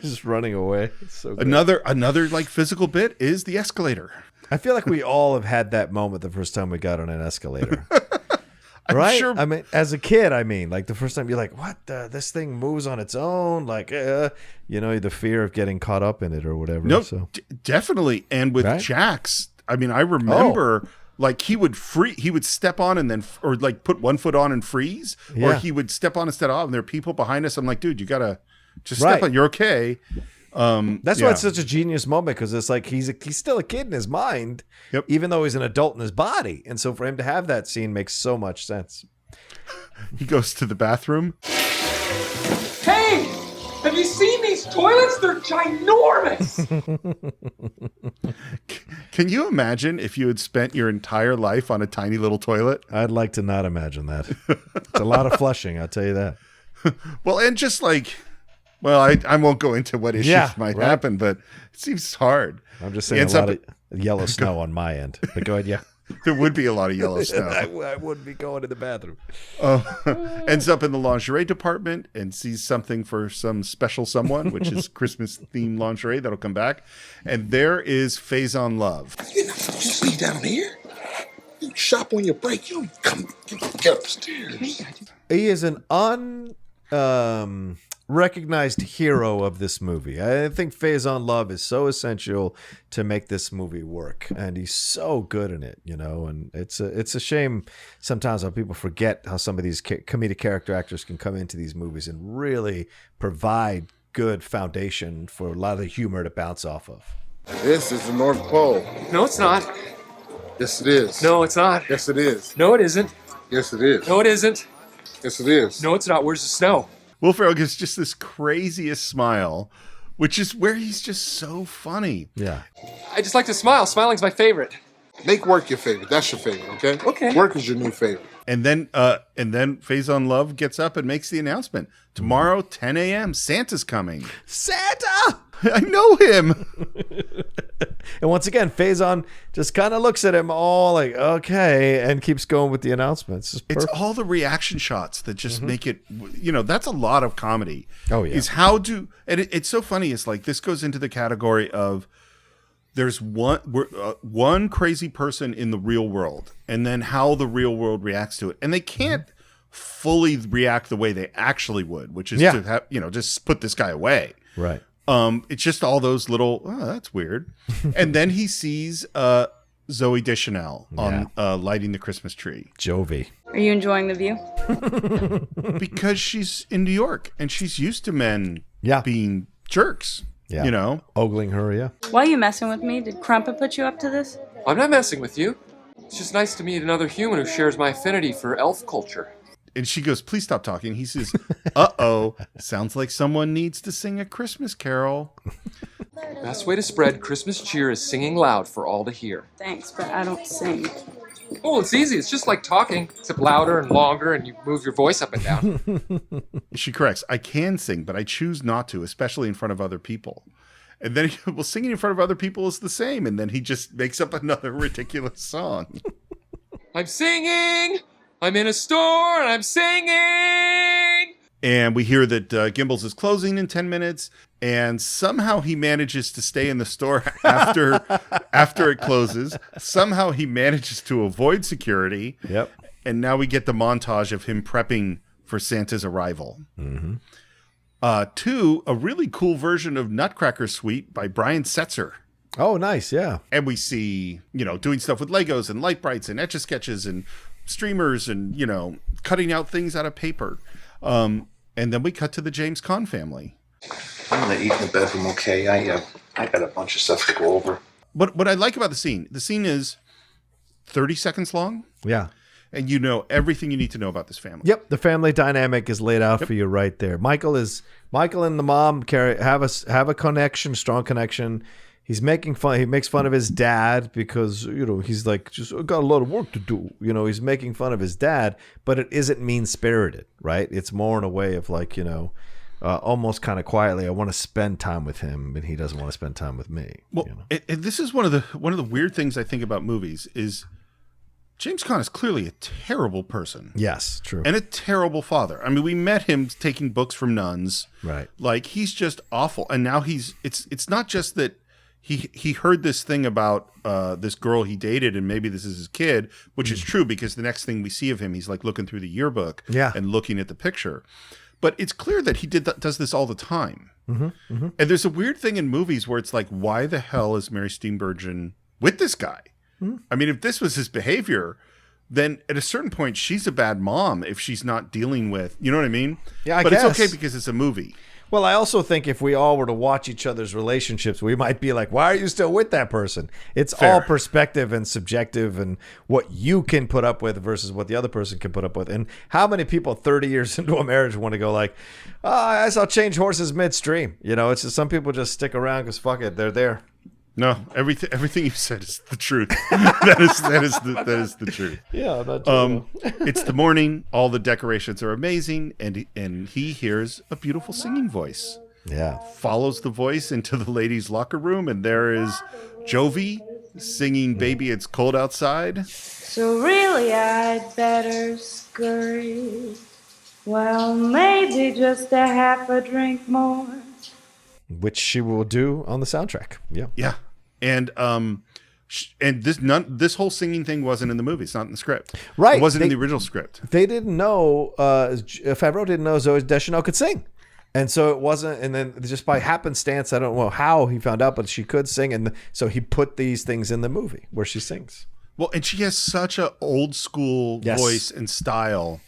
Just running away. It's so good. Another like physical bit is the escalator. I feel like we all have had that moment the first time we got on an escalator. Right? Sure. I mean, as a kid, like the first time you're like, what? This thing moves on its own. Like, the fear of getting caught up in it or whatever. No, So. definitely. And with Jax, I mean, I remember like he would step on and then, or like put one foot on and freeze, or he would step on and step off and there are people behind us. I'm like, dude, you got to just step on. You're okay. That's why it's such a genius moment, because it's like he's still a kid in his mind, even though he's an adult in his body. And so for him to have that scene makes so much sense. He goes to the bathroom. Hey, have you seen these toilets? They're ginormous. Can you imagine if you had spent your entire life on a tiny little toilet? I'd like to not imagine that. It's a lot of flushing, I'll tell you that. Well, and just like, I won't go into what issues might happen, but it seems hard. I'm just saying a lot of yellow snow on my end. But go ahead, yeah. There would be a lot of yellow snow. I wouldn't be going to the bathroom. Ends up in the lingerie department and sees something for some special someone, which is Christmas-themed lingerie that'll come back. And there is Faison Love. You're not supposed to be down here. You shop on your break. You don't get upstairs. He is an recognized hero of this movie. I think Faison Love is so essential to make this movie work, and he's so good in it, and it's a shame sometimes how people forget how some of these comedic character actors can come into these movies and really provide good foundation for a lot of the humor to bounce off of. This is the North Pole. No, it's not. Yes, it is. No, it's not. Yes, it is. No, it isn't. Yes, it is. No, it isn't. Yes, it is. No, it's not. Where's the snow? Will Ferrell gives just this craziest smile, which is where he's just so funny. Yeah. I just like to smile. Smiling's my favorite. Make work your favorite. That's your favorite, okay? Okay. Work is your new favorite. And then Faison Love gets up and makes the announcement. Tomorrow, 10 a.m., Santa's coming. Santa! I know him. And once again, Faison just kind of looks at him all like, okay, and keeps going with the announcements. It's all the reaction shots that just make it, that's a lot of comedy. Oh, yeah. It's so funny. It's like, this goes into the category of, there's one crazy person in the real world, and then how the real world reacts to it. And they can't fully react the way they actually would, which is to have, just put this guy away. Right. It's just all those little, that's weird. And then he sees Zoe Deschanel on lighting the Christmas tree. Jovie. Are you enjoying the view? Because she's in New York and she's used to men being jerks. Yeah. Ogling her, yeah. Why are you messing with me? Did Crumpet put you up to this? I'm not messing with you. It's just nice to meet another human who shares my affinity for elf culture. And she goes, please stop talking. He says, uh-oh, sounds like someone needs to sing a Christmas carol. Best way to spread Christmas cheer is singing loud for all to hear. Thanks, but I don't sing. Oh, it's easy. It's just like talking, except louder and longer, and you move your voice up and down. She corrects, I can sing, but I choose not to, especially in front of other people. And then, singing in front of other people is the same. And then he just makes up another ridiculous song. I'm singing! I'm in a store and I'm singing! And we hear that Gimbels is closing in 10 minutes, and somehow he manages to stay in the store after it closes. Somehow he manages to avoid security. Yep. And now we get the montage of him prepping for Santa's arrival. Mm-hmm. Two, a really cool version of Nutcracker Suite by Brian Setzer. Oh, nice. Yeah. And we see, doing stuff with Legos and light brights and Etch-a-Sketches and streamers and, cutting out things out of paper. And then we cut to the James Caan family. I'm going to eat in the bedroom, okay? I got a bunch of stuff to go over. What I like about the scene is 30 seconds long. Yeah. And you know everything you need to know about this family. Yep, the family dynamic is laid out for you right there. Michael and the mom have a connection, strong connection. He's making fun. He makes fun of his dad because he's like, just got a lot of work to do. He's making fun of his dad, but it isn't mean spirited, right? It's more in a way of like almost kind of quietly. I want to spend time with him, and he doesn't want to spend time with me. Well, this is one of the weird things I think about movies is James Caan is clearly a terrible person. Yes, true, and a terrible father. I mean, we met him taking books from nuns, right? Like he's just awful, and now it's not just that. He heard this thing about this girl he dated, and maybe this is his kid, which is true because the next thing we see of him, he's like looking through the yearbook and looking at the picture. But it's clear that he does this all the time. Mm-hmm, mm-hmm. And there's a weird thing in movies where it's like, why the hell is Mary Steenburgen with this guy? Mm-hmm. I mean, if this was his behavior, then at a certain point, she's a bad mom if she's not dealing with, you know what I mean? Yeah, but guess. It's okay because it's a movie. Well, I also think if we all were to watch each other's relationships, we might be like, why are you still with that person? It's Fair. all perspective and subjective and what you can put up with versus what the other person can put up with. And how many people 30 years into a marriage want to go like, oh, I guess I'll change horses midstream. It's just some people just stick around because fuck it, they're there. No, everything you said is the truth. that is the truth. Yeah, it's the morning. All the decorations are amazing, and he hears a beautiful singing voice. Yeah, follows the voice into the ladies' locker room, and there is Jovie singing "Baby, It's Cold Outside." So really, I'd better scurry. Well, maybe just a half a drink more. Which she will do on the soundtrack. Yeah. Yeah. And this whole singing thing wasn't in the movie. It's not in the script. Right. It wasn't in the original script. They didn't know, Favreau didn't know Zooey Deschanel could sing. And so it wasn't, and then just by happenstance, I don't know how he found out, but she could sing. And so he put these things in the movie where she sings. Well, and she has such an old school voice and style.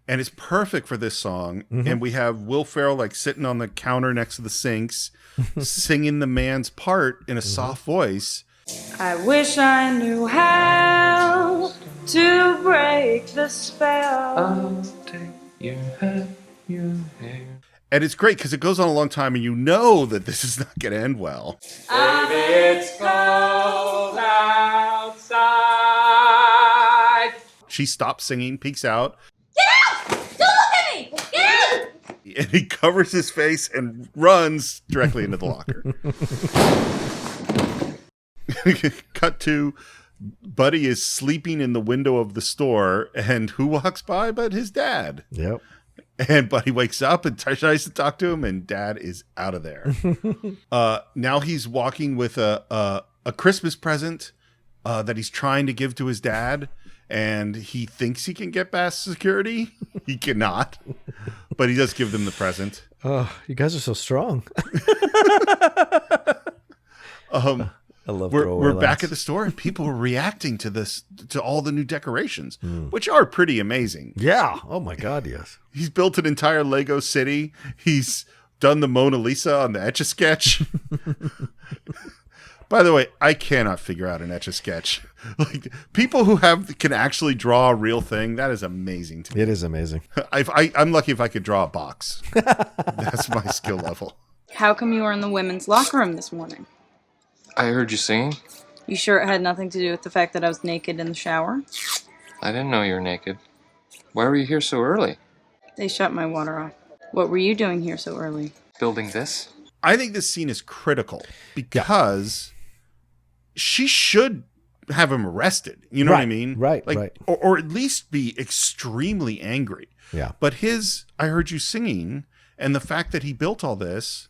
And it's perfect for this song. Mm-hmm. And we have Will Ferrell like sitting on the counter next to the sinks, singing the man's part in a soft voice. I wish I knew how to break the spell. I'll take your hand, your hair. And it's great because it goes on a long time and you know that this is not going to end well. Baby, it's cold outside. She stops singing, peeks out. Get out! Don't look at me! Get out! And he covers his face and runs directly into the locker. Cut to Buddy is sleeping in the window of the store, and who walks by but his dad? Yep. And Buddy wakes up and tries to talk to him, and Dad is out of there. Now he's walking with a Christmas present that he's trying to give to his dad, and he thinks he can get past security. He cannot, but he does give them the present. Oh, you guys are so strong. I love we're back at the store, and people are reacting to this, to all the new decorations, which are pretty amazing. Yeah. Oh my God. Yes. He's built an entire Lego city. He's done the Mona Lisa on the Etch-a-Sketch. By the way, I cannot figure out an Etch-a-Sketch. Like people who can actually draw a real thing, that is amazing to me. It is amazing. I'm lucky if I could draw a box. That's my skill level. How come you were in the women's locker room this morning? I heard you singing. You sure it had nothing to do with the fact that I was naked in the shower? I didn't know you were naked. Why were you here so early? They shut my water off. What were you doing here so early? Building this? I think this scene is critical because she should have him arrested. You know what I mean? Right, like, right. Or at least be extremely angry. Yeah. But I heard you singing, and the fact that he built all this,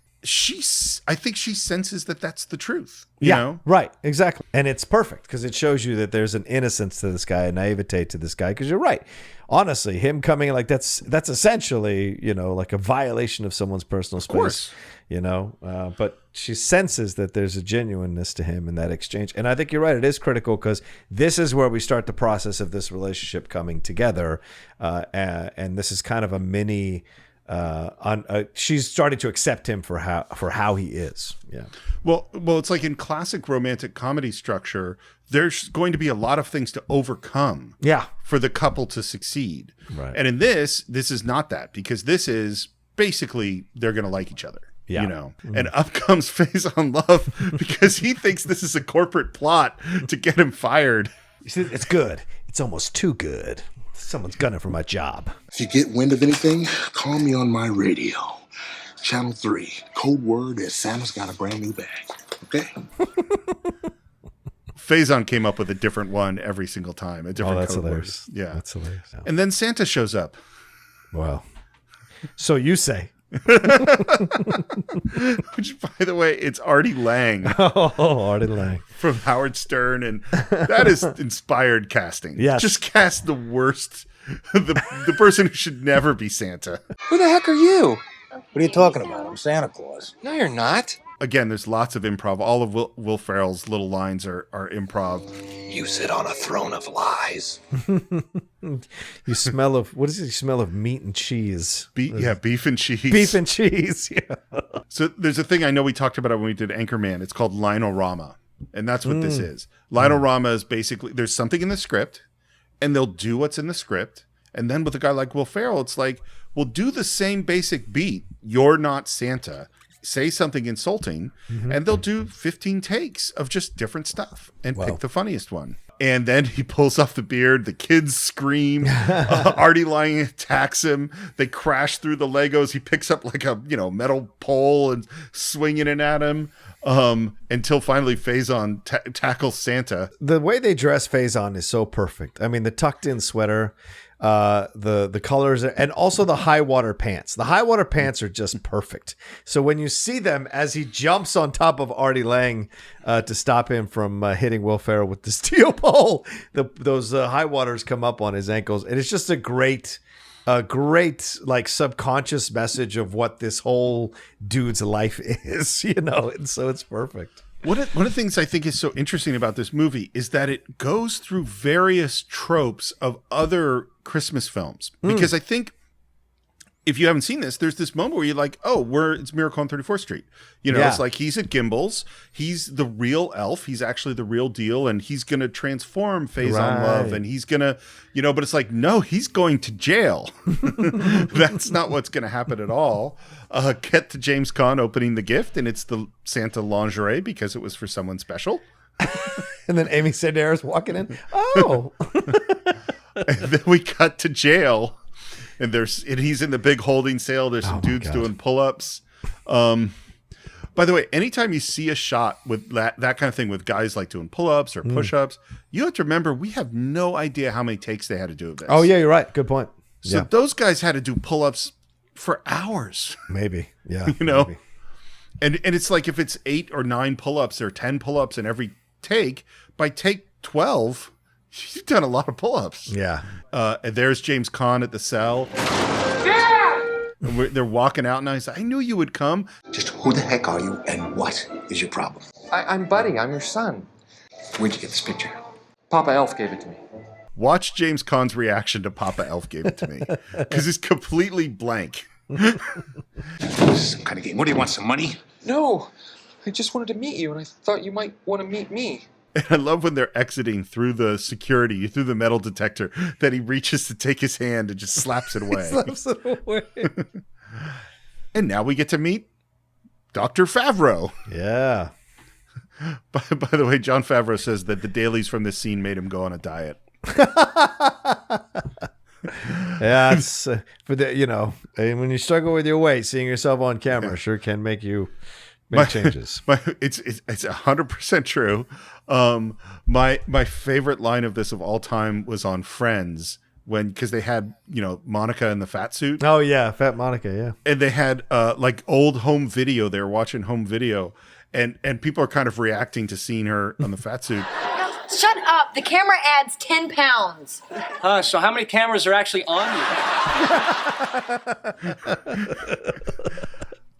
I think she senses that that's the truth. You know? Right, exactly. And it's perfect because it shows you that there's an innocence to this guy, a naivete to this guy. Because you're right. Honestly, him coming in like that's essentially, like a violation of someone's personal space. Of course. But she senses that there's a genuineness to him in that exchange. And I think you're right. It is critical because this is where we start the process of this relationship coming together. And this is kind of a mini... she's starting to accept him for how he is. Yeah. Well, it's like in classic romantic comedy structure, there's going to be a lot of things to overcome. Yeah. For the couple to succeed. Right. And in this is not that, because this is basically they're going to like each other. Yeah. And up comes Faison Love because he thinks this is a corporate plot to get him fired. It's good. It's almost too good. Someone's gunning for my job. If you get wind of anything, call me on my radio. Channel 3. Code word is Santa's got a brand new bag. Okay? Faison came up with a different one every single time. A different that's code hilarious. word. Yeah. That's hilarious. Yeah. And then Santa shows up. Wow. So you say. Which, by the way, it's Artie Lang. Oh, Artie Lang. From Howard Stern. And that is inspired casting. Yes. Just cast the worst, the person who should never be Santa. Who the heck are you? What are you talking about? I'm Santa Claus. No, you're not. Again, there's lots of improv. All of Will Ferrell's little lines are improv. You sit on a throne of lies. You smell of, what does he smell of? Meat and cheese. Beef and cheese. Beef and cheese, yeah. So there's a thing I know we talked about it when we did Anchorman. It's called Linorama. And that's what this is. Linorama is basically, there's something in the script, and they'll do what's in the script. And then with a guy like Will Ferrell, it's like, we'll do the same basic beat. You're not Santa. Say something insulting, and they'll do 15 takes of just different stuff and pick the funniest one. And then he pulls off the beard. The kids scream. Artie Lang attacks him. They crash through the Legos. He picks up like a metal pole and swinging it at him. Until finally Faison tackles Santa. The way they dress Faison is so perfect. I mean, the tucked in sweater, the colors, and also the high water pants. The high water pants are just perfect. So when you see them as he jumps on top of Artie Lang to stop him from hitting Will Ferrell with the steel pole, those high waters come up on his ankles, and it's just a great like subconscious message of what this whole dude's life is, and so it's perfect. One of the things I think is so interesting about this movie is that it goes through various tropes of other Christmas films. Because I think if you haven't seen this, there's this moment where you're like, oh, it's Miracle on 34th Street. It's like he's at Gimbels. He's the real elf. He's actually the real deal. And he's going to transform Faison Love. And he's going to, but it's like, no, he's going to jail. That's not what's going to happen at all. Get to James Caan opening the gift. And it's the Santa lingerie because it was for someone special. And then Amy Sedaris walking in. Oh. And then we cut to jail. And he's in the big holding cell. There's some dudes doing pull-ups. By the way, anytime you see a shot with that kind of thing with guys like doing pull-ups or push-ups, you have to remember we have no idea how many takes they had to do of this. Oh yeah, you're right. Good point. So those guys had to do pull-ups for hours. Maybe. Yeah. Maybe. And it's like if it's 8 or 9 pull-ups or 10 pull-ups in every take, by take 12, you've done a lot of pull-ups. Yeah. And there's James Caan at the cell. And they're walking out now. He's like, I knew you would come. Just who the heck are you and what is your problem? I'm Buddy. I'm your son. Where'd you get this picture? Papa Elf gave it to me. Watch James Caan's reaction to Papa Elf gave it to me. Because it's completely blank. This is some kind of game. What do you want, some money? No. I just wanted to meet you, and I thought you might want to meet me. And I love when they're exiting through the security, through the metal detector, that he reaches to take his hand and just slaps it away. Slaps it away. And now we get to meet Dr. Favreau. Yeah. By the way, Jon Favreau says that the dailies from this scene made him go on a diet. Yeah, it's for the and when you struggle with your weight, seeing yourself on camera sure can make you Make changes. It's 100% true. My favorite line of this of all time was on Friends because they had Monica in the fat suit. Oh yeah, Fat Monica, yeah. And they had like old home video. They were watching home video, and people are kind of reacting to seeing her on the fat suit. Shut up. The camera adds 10 pounds. So how many cameras are actually on you?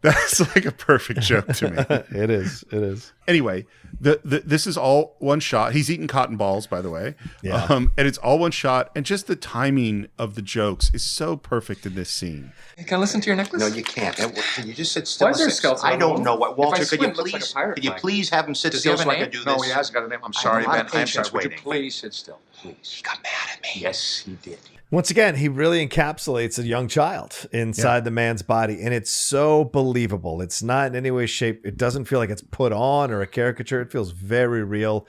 That's like a perfect joke to me. It is. Anyway, this is all one shot. He's eating cotton balls, by the way. Yeah. And it's all one shot. And just the timing of the jokes is so perfect in this scene. Can I listen to your necklace? No, you can't. You just sit still. Why is there a skeleton? I don't know what. Walter, If I swim, it looks like a pirate flag. please have him sit Does he still have so a I can name? do this? No, he hasn't got a name. I'm sorry, I have a lot Ben. of I'm patience sorry. Would you waiting. please sit still? Please. He got mad at me. Yes, he did. Once again, he really encapsulates a young child inside the man's body, and it's so believable. It's not in any way, shape. It doesn't feel like it's put on or a caricature. It feels very real.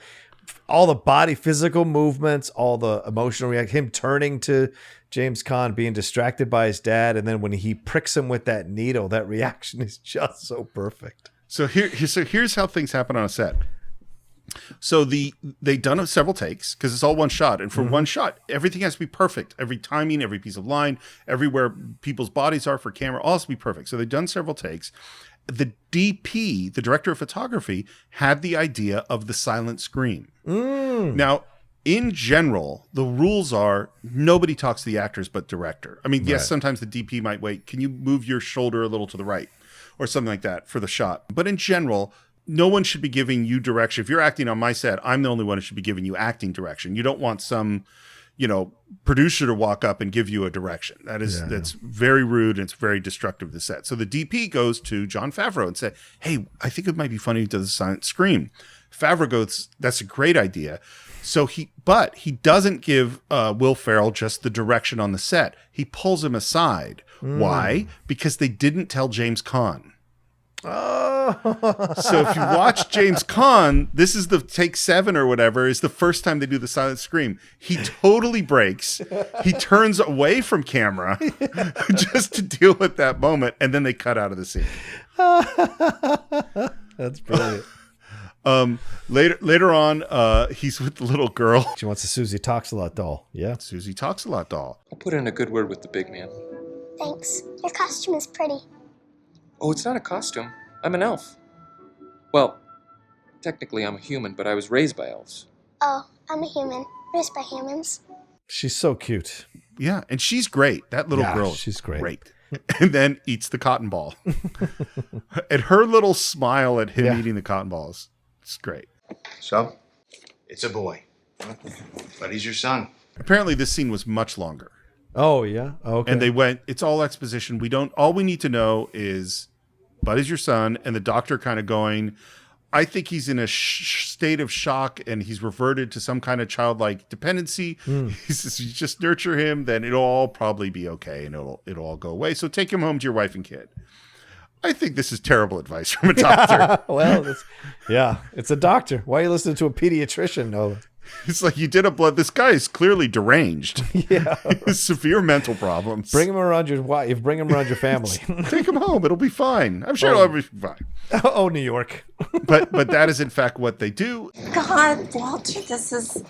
All the body, physical movements, all the emotional reaction, him turning to James Caan, being distracted by his dad, and then when he pricks him with that needle, that reaction is just so perfect. So here's how things happen on a set. So they done several takes because it's all one shot, and for one shot, everything has to be perfect. Every timing, every piece of line, everywhere people's bodies are for camera, all has to be perfect. So they've done several takes. The DP, the director of photography, had the idea of the silent screen. Now, in general, the rules are nobody talks to the actors but director. I mean, yes, sometimes the DP might wait. Can you move your shoulder a little to the right or something like that for the shot? But in general, no one should be giving you direction. If you're acting on my set, I'm the only one who should be giving you acting direction. You don't want some, producer to walk up and give you a direction. That's very rude and it's very destructive to the set. So the DP goes to Jon Favreau and say, "Hey, I think it might be funny to do the silent screen." Favreau goes, "That's a great idea." So he doesn't give Will Ferrell just the direction on the set. He pulls him aside. Why? Because they didn't tell James Caan. So if you watch James Caan, this is the take 7 or whatever, is the first time they do the silent scream. He totally breaks. He turns away from camera just to deal with that moment, and then they cut out of the scene. That's brilliant. Later on, he's with the little girl. She wants a Susie Talks a Lot doll. Yeah. Susie Talks a Lot doll. I'll put in a good word with the big man. Thanks. Your costume is pretty. Oh, it's not a costume. I'm an elf. Well, technically I'm a human, but I was raised by elves. Oh, I'm a human. Raised by humans. She's so cute. Yeah, and she's great. That little girl is she's great. And then eats the cotton ball. And her little smile at him eating the cotton balls, it's great. So, it's a boy. But he's your son. Apparently this scene was much longer. Oh, yeah? Okay. And they went, it's all exposition. All we need to know is Bud is your son, and the doctor kind of going, I think he's in a state of shock and he's reverted to some kind of childlike dependency. He says, you just nurture him, then it'll all probably be okay and it'll all go away. So take him home to your wife and kid. I think this is terrible advice from a doctor. Well, it's a doctor. Why are you listening to a pediatrician? No. It's like you did a blood. This guy is clearly deranged. Yeah. He has severe mental problems. Bring him around your wife. Bring him around your family. Take him home. It'll be fine. I'm sure it'll be fine. Oh, New York. but that is in fact what they do. God, Walter, this is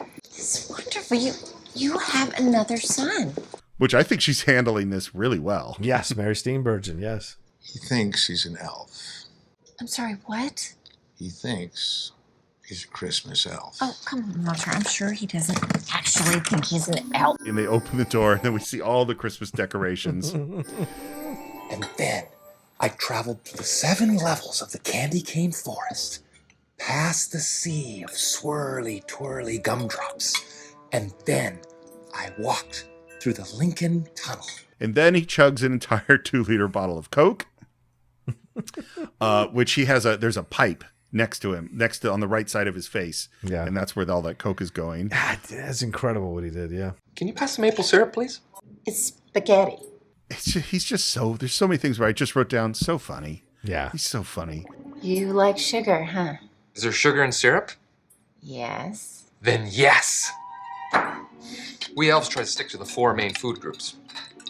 wonderful. You have another son. Which I think she's handling this really well. Yes, Mary Steenburgen, yes. He thinks he's an elf. I'm sorry, what? He thinks he's a Christmas elf. Oh, come on, Walter. I'm sure he doesn't actually think he's an elf. And they open the door, and then we see all the Christmas decorations. And then I traveled through the 7 levels of the candy cane forest, past the sea of swirly, twirly gumdrops, and then I walked through the Lincoln Tunnel. And then he chugs an entire 2-liter bottle of Coke, which he has there's a pipe next to him, on the right side of his face. Yeah. And that's where all that Coke is going. That's incredible what he did, yeah. Can you pass the maple syrup, please? It's spaghetti. He's just there's so many things where I just wrote down, so funny. Yeah. He's so funny. You like sugar, huh? Is there sugar in syrup? Yes. Then yes! We elves try to stick to the 4 main food groups.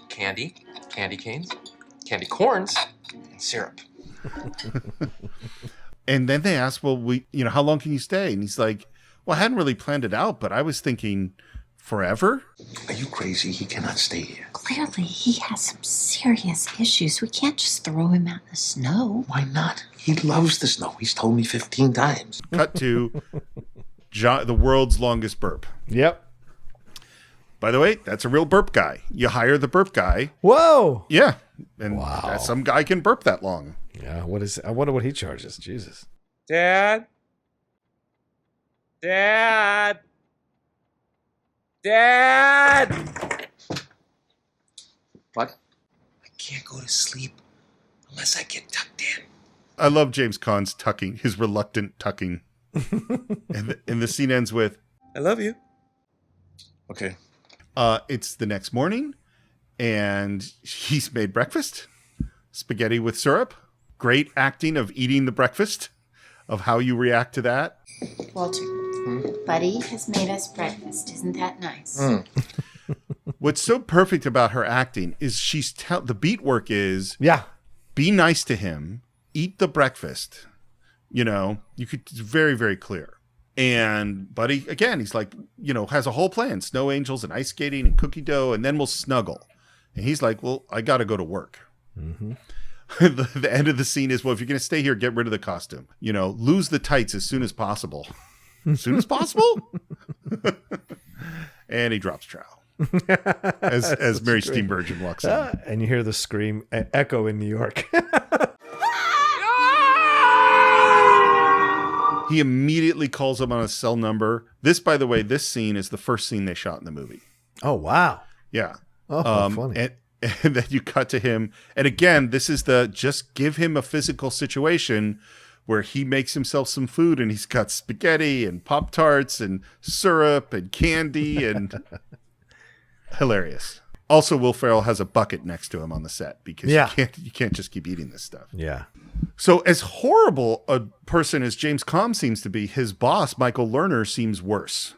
Candy, candy canes, candy corns, and syrup. And then they asked, well, how long can you stay? And he's like, well, I hadn't really planned it out, but I was thinking forever. Are you crazy? He cannot stay here. Clearly, he has some serious issues. We can't just throw him out in the snow. Why not? He loves the snow. He's told me 15 times. Cut to the world's longest burp. Yep. By the way, that's a real burp guy. You hire the burp guy. Whoa. Yeah. And some guy can burp that long. Yeah. I wonder what he charges. Jesus. Dad? Dad? Dad? What? I can't go to sleep unless I get tucked in. I love James Caan's tucking, his reluctant tucking. and the scene ends with, I love you. Okay. It's the next morning, and he's made breakfast. Spaghetti with syrup. Great acting of eating the breakfast, of how you react to that. Walter, Buddy has made us breakfast. Isn't that nice? What's so perfect about her acting is the beat work is, be nice to him, eat the breakfast. It's very, very clear. And Buddy, again, he's like, has a whole plan, snow angels and ice skating and cookie dough, and then we'll snuggle. And he's like, well, I got to go to work. Mm-hmm. The end of the scene is, well, if you're going to stay here, get rid of the costume. Lose the tights as soon as possible. As soon as possible? And he drops trowel. As Mary Steenburgen walks in. And you hear the scream echo in New York. He immediately calls him on a cell number. This, by the way, this scene is the first scene they shot in the movie. Oh, wow. Yeah. Oh, funny. And then you cut to him. And again, this is just give him a physical situation where he makes himself some food, and he's got spaghetti and Pop-Tarts and syrup and candy and hilarious. Also, Will Ferrell has a bucket next to him on the set because you can't just keep eating this stuff. Yeah. So as horrible a person as James Caan seems to be, his boss, Michael Lerner, seems worse.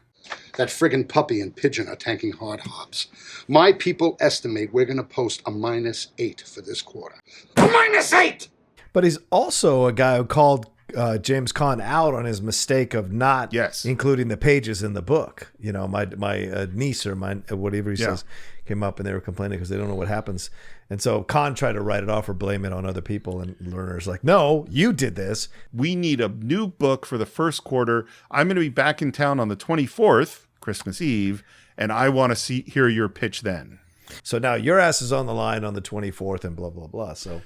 That friggin' puppy and pigeon are tanking hard hops. My people estimate we're going to post a -8 for this quarter. A -8! But he's also a guy who called James Caan out on his mistake of not including the pages in the book. My niece or whatever he says came up and they were complaining because they don't know what happens. And so Caan tried to write it off or blame it on other people. And Lerner's like, no, you did this. We need a new book for the first quarter. I'm going to be back in town on the 24th, Christmas Eve, and I want to hear your pitch then. So now your ass is on the line on the 24th and blah, blah, blah. So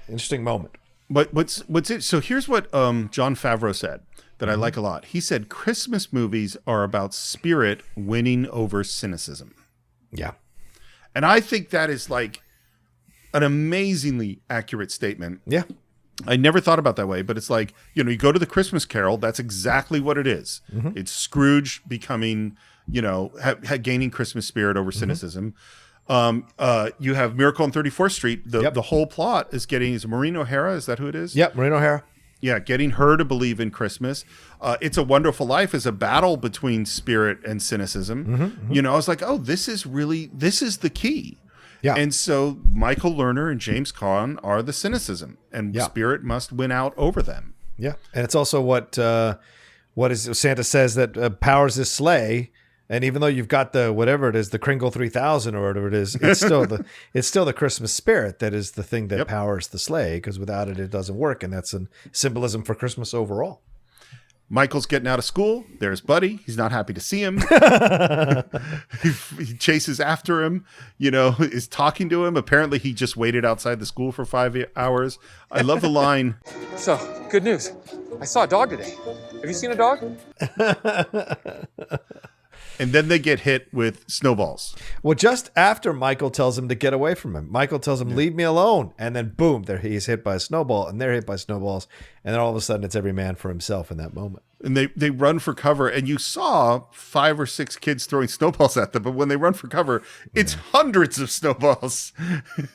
interesting moment. But what's it? So here's what Jon Favreau said that I like a lot. He said Christmas movies are about spirit winning over cynicism. Yeah. And I think that is like an amazingly accurate statement. Yeah. I never thought about that way, but it's like, you go to the Christmas Carol, that's exactly what it is. Mm-hmm. It's Scrooge becoming, gaining Christmas spirit over cynicism. You have Miracle on 34th Street. The whole plot is Maureen O'Hara. Is that who it is? Yep. Maureen O'Hara. Yeah. Getting her to believe in Christmas. It's a Wonderful Life is a battle between spirit and cynicism. Mm-hmm. I was like, oh, this is the key. Yeah. And so Michael Lerner and James Caan are the cynicism, and spirit must win out over them. Yeah. And it's also what Santa says that powers his sleigh. And even though you've got the Kringle 3000 or whatever it is, it's still the Christmas spirit that is the thing that powers the sleigh, because without it, it doesn't work. And that's a symbolism for Christmas overall. Michael's getting out of school. There's Buddy. He's not happy to see him. He chases after him, is talking to him. Apparently, he just waited outside the school for 5 hours. I love the line. So, good news. I saw a dog today. Have you seen a dog? And then they get hit with snowballs. Well, just after Michael tells him to get away from him, Michael tells him, leave me alone. And then boom, he's hit by a snowball and they're hit by snowballs. And then all of a sudden it's every man for himself in that moment. And they run for cover. And you saw 5 or 6 kids throwing snowballs at them. But when they run for cover, it's hundreds of snowballs.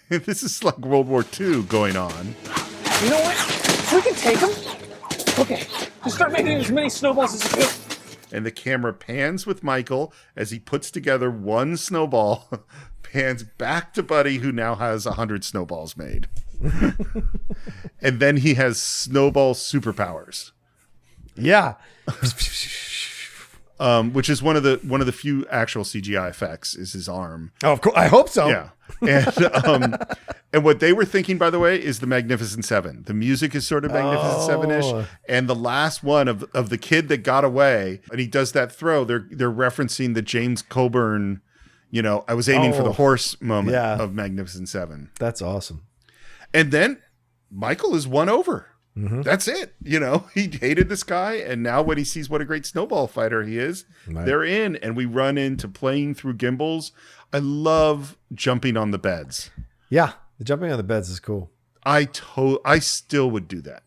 This is like World War II going on. You know what? We can take them. Okay, just start making as many snowballs as you can. And the camera pans with Michael as he puts together one snowball, pans back to Buddy, who now has 100 snowballs made. And then he has Snowball superpowers. Yeah. Which is one of the few actual CGI effects is his arm. Oh, of course. I hope so. Yeah. And what they were thinking, by the way, is the Magnificent Seven. The music is sort of Magnificent Seven-ish. And the last one of the kid that got away, and he does that throw, they're referencing the James Coburn, I was aiming for the horse moment of Magnificent Seven. That's awesome. And then Michael is won over. Mm-hmm. That's it. He hated this guy. And now when he sees what a great snowball fighter he is, they're in. And we run into playing through Gimbels. I love jumping on the beds. Yeah. The jumping on the beds is cool. I still would do that.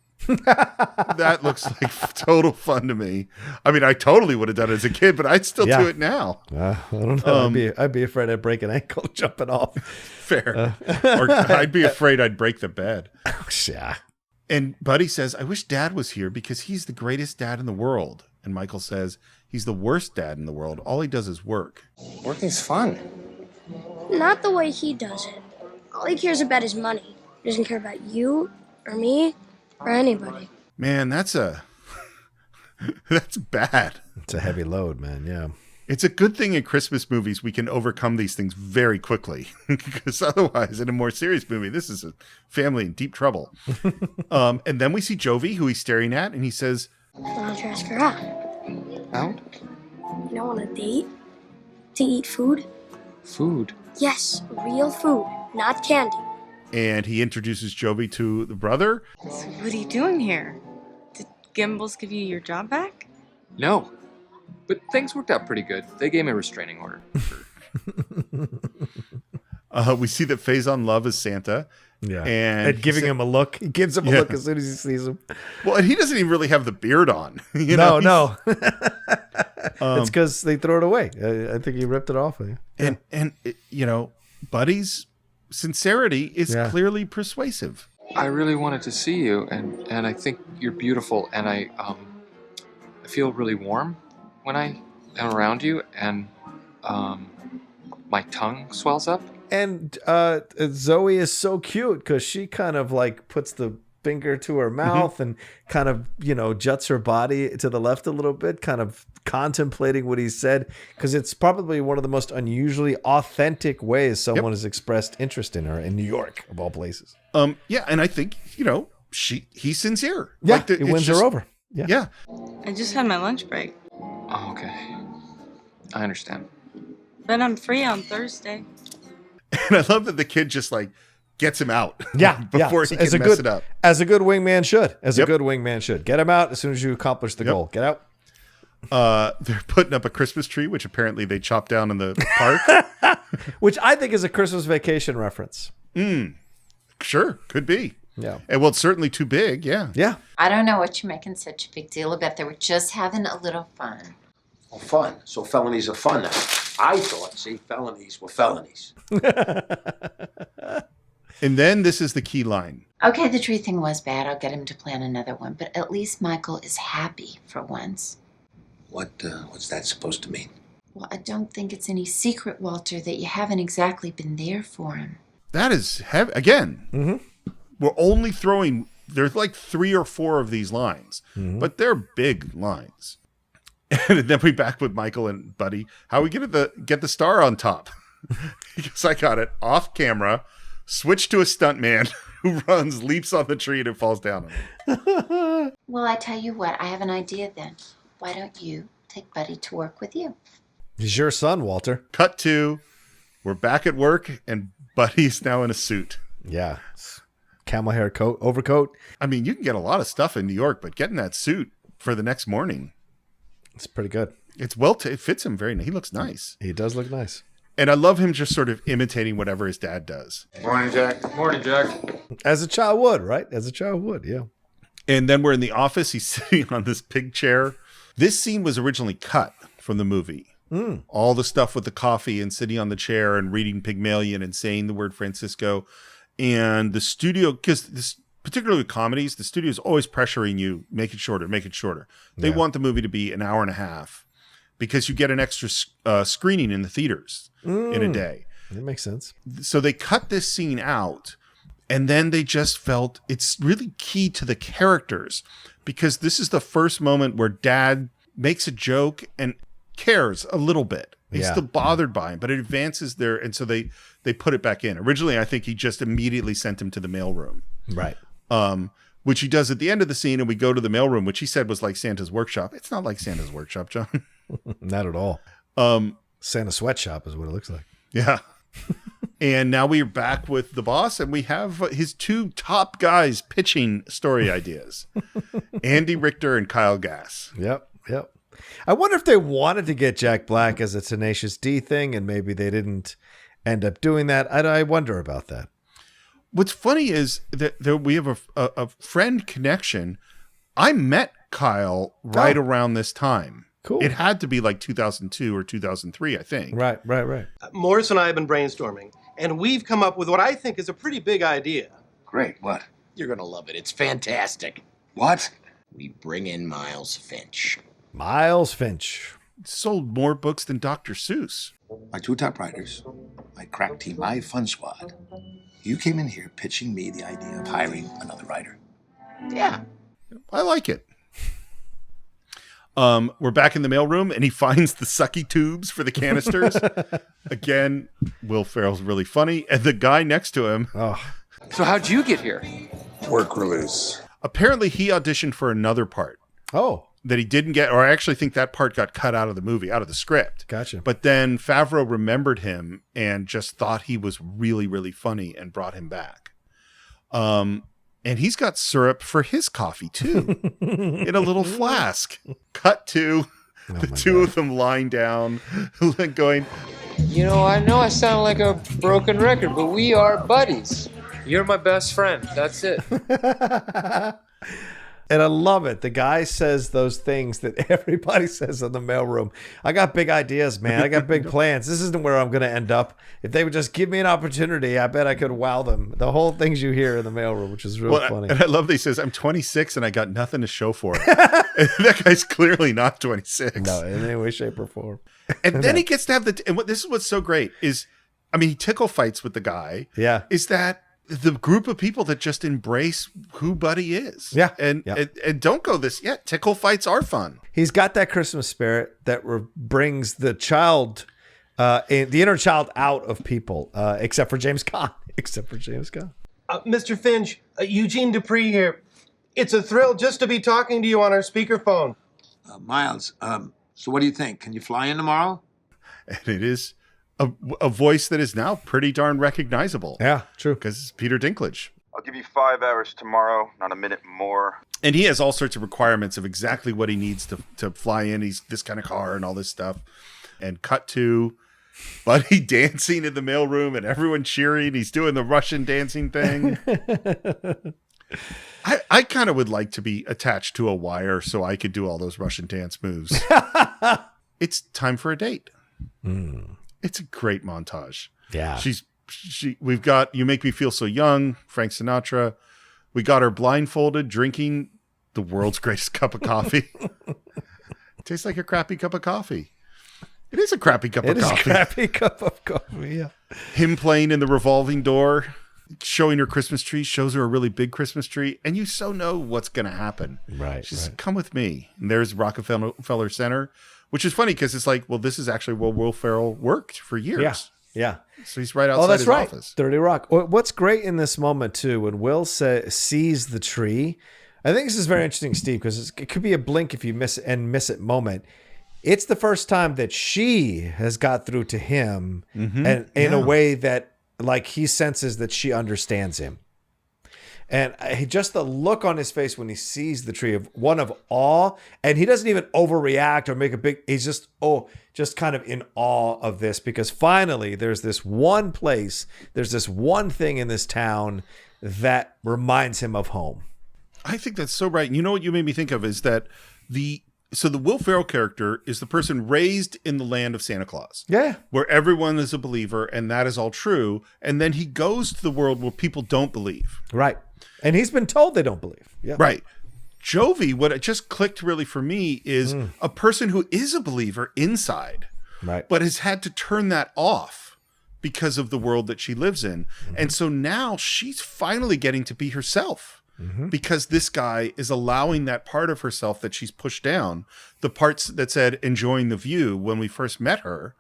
That looks like total fun to me. I mean, I totally would have done it as a kid, but I'd still do it now. I don't know. I'd be afraid I'd break an ankle jumping off. Fair. Or I'd be afraid I'd break the bed. Yeah. And Buddy says, I wish Dad was here because he's the greatest dad in the world. And Michael says, he's the worst dad in the world. All he does is work. Working's fun. Not the way he does it. All he cares about is money. He doesn't care about you or me or anybody. Man, that's bad. It's a heavy load, man. Yeah. It's a good thing in Christmas movies we can overcome these things very quickly, because otherwise, in a more serious movie, this is a family in deep trouble. And then we see Jovie, who he's staring at, and he says, Why don't you ask her out? Out? You don't want a date? To eat food? Food? Yes, real food, not candy. and he introduces Jovie to the brother. So what are you doing here? Did Gimbels give you your job back? No, but things worked out pretty good. They gave me a restraining order. We see that Faison Love is Santa. Yeah. And giving him a look. He gives him a look as soon as he sees him. Well, and he doesn't even really have the beard on. No. It's because they throw it away. I think he ripped it off. And Buddy's sincerity is clearly persuasive. I really wanted to see you, and I think you're beautiful, and I feel really warm when I am around you, and my tongue swells up. And Zoe is so cute because she kind of like puts the finger to her mouth and kind of, juts her body to the left a little bit, kind of contemplating what he said, because it's probably one of the most unusually authentic ways someone has expressed interest in her in New York, of all places. And I think, he's sincere. Yeah, it wins her over. Yeah. I just had my lunch break. Oh, okay. I understand. But I'm free on Thursday. And I love that the kid just gets him out. Before he can mess it up. As a good wingman should. A good wingman should. Get him out as soon as you accomplish the goal. Get out. They're putting up a Christmas tree, which apparently they chopped down in the park. Which I think is a Christmas Vacation reference. Sure, could be. Yeah. And it's certainly too big. Yeah. Yeah. I don't know what you're making such a big deal about. They were just having a little fun. Oh, fun. So felonies are fun now. I thought, felonies were felonies. And then this is the key line. Okay, the tree thing was bad. I'll get him to plan another one. But at least Michael is happy for once. What's that supposed to mean? Well, I don't think it's any secret, Walter, that you haven't exactly been there for him. That is heavy. Again, we're only throwing, there's 3 or 4 of these lines, but they're big lines. And then we back with Michael and Buddy. How we get the star on top? Because I got it off camera, switch to a stuntman who runs, leaps on the tree, and it falls down on him. Well, I tell you what, I have an idea then. Why don't you take Buddy to work with you? He's your son, Walter. Cut to, we're back at work, and Buddy's now in a suit. Yeah. Camel hair coat, overcoat. I mean, you can get a lot of stuff in New York, but getting that suit for the next morning. It's pretty good. It's it fits him very nice. He looks nice. He does look nice. And I love him just sort of imitating whatever his dad does. Morning, Jack. Morning, Jack. As a child would, right? As a child would, yeah. And then we're in the office. He's sitting on this pig chair. This scene was originally cut from the movie. All the stuff with the coffee and sitting on the chair and reading Pygmalion and saying the word Francisco. And the studio, because this, particularly with comedies, the studio is always pressuring you, make it shorter, make it shorter. They want the movie to be an hour and a half because you get an extra screening in the theaters in a day. That makes sense. So they cut this scene out, And then they just felt it's really key to the characters, because this is the first moment where Dad makes a joke and cares a little bit. He's still bothered by him, but it advances there. And so they put it back in. Originally, I think he just immediately sent him to the mailroom. Right. Which he does at the end of the scene. And we go to the mailroom, which he said was like Santa's workshop. It's not like Santa's workshop, John. Not at all. Santa sweatshop is what it looks like. Yeah. And now we are back with the boss, and we have his two top guys pitching story ideas. Andy Richter and Kyle Gass. Yep. I wonder if they wanted to get Jack Black as a Tenacious D thing, and maybe they didn't end up doing that. I wonder about that. What's funny is that we have a friend connection. I met Kyle right around this time. Cool. It had to be like 2002 or 2003, I think. Right. Morris and I have been brainstorming, and we've come up with what I think is a pretty big idea. Great. What? You're going to love it. It's fantastic. What? We bring in Miles Finch. Miles Finch. Sold more books than Dr. Seuss. My two top writers, my crack team, my fun squad. You came in here pitching me the idea of hiring another writer. Yeah. I like it. We're back in the mailroom, and he finds the sucky tubes for the canisters. Again, Will Ferrell's really funny. And the guy next to him. So how'd you get here? Work release. Apparently, he auditioned for another part. That he didn't get, or I actually think that part got cut out of the movie, out of the script. Gotcha. But then Favreau remembered him and just thought he was really, really funny and brought him back. And he's got syrup for his coffee, too, in a little flask. Cut to the two of them lying down, going, You know I sound like a broken record, but we are buddies. You're my best friend. That's it. And I love it. The guy says those things that everybody says in the mailroom. I got big ideas, man. I got big plans. This isn't where I'm going to end up. If they would just give me an opportunity, I bet I could wow them. The whole things you hear in the mailroom, which is really funny. And I love that he says, I'm 26 and I got nothing to show for it. That guy's clearly not 26. No, in any way, shape, or form. And then he gets to have this is what's so great is, I mean, he tickle fights with the guy. Yeah. Is that the group of people that just embrace who Buddy is. Yeah. And don't go this yet. Tickle fights are fun. He's got that Christmas spirit that brings the child, the inner child out of people, except for James Caan. Mr. Finch, Eugene Dupree here. It's a thrill just to be talking to you on our speakerphone. Miles, so what do you think? Can you fly in tomorrow? And it is a voice that is now pretty darn recognizable. Yeah, true. Because it's Peter Dinklage. I'll give you 5 hours tomorrow, not a minute more. And he has all sorts of requirements of exactly what he needs to fly in. He's this kind of car and all this stuff. And cut to Buddy dancing in the mailroom and everyone cheering. He's doing the Russian dancing thing. I kind of would like to be attached to a wire so I could do all those Russian dance moves. It's time for a date. It's a great montage. Yeah. We've got You Make Me Feel So Young, Frank Sinatra. We got her blindfolded, drinking the world's greatest cup of coffee. Tastes like a crappy cup of coffee. It is a crappy cup of coffee. It is a crappy cup of coffee, yeah. Him playing in the revolving door, showing her Christmas tree, shows her a really big Christmas tree, and you so know what's going to happen. Right. She's like, come with me. And there's Rockefeller Center, which is funny because it's like, well, this is actually where Will Ferrell worked for years. Yeah. So he's right outside his office. 30 Rock. What's great in this moment, too, when Will sees the tree, I think this is very interesting, Steve, because it could be a blink if you miss it moment. It's the first time that she has got through to him and in a way that like he senses that she understands him. And just the look on his face when he sees the tree of awe, and he doesn't even overreact or make a big, he's just kind of in awe of this because finally there's this one place, there's this one thing in this town that reminds him of home. I think that's so right. You know what you made me think of is that the Will Ferrell character is the person raised in the land of Santa Claus. Yeah. Where everyone is a believer and that is all true. And then he goes to the world where people don't believe. Right. And he's been told they don't believe. Yeah. Right. Jovie, what it just clicked really for me is a person who is a believer inside. Right. But has had to turn that off because of the world that she lives in. And so now she's finally getting to be herself. Because this guy is allowing that part of herself that she's pushed down, the parts that said enjoying the view when we first met her,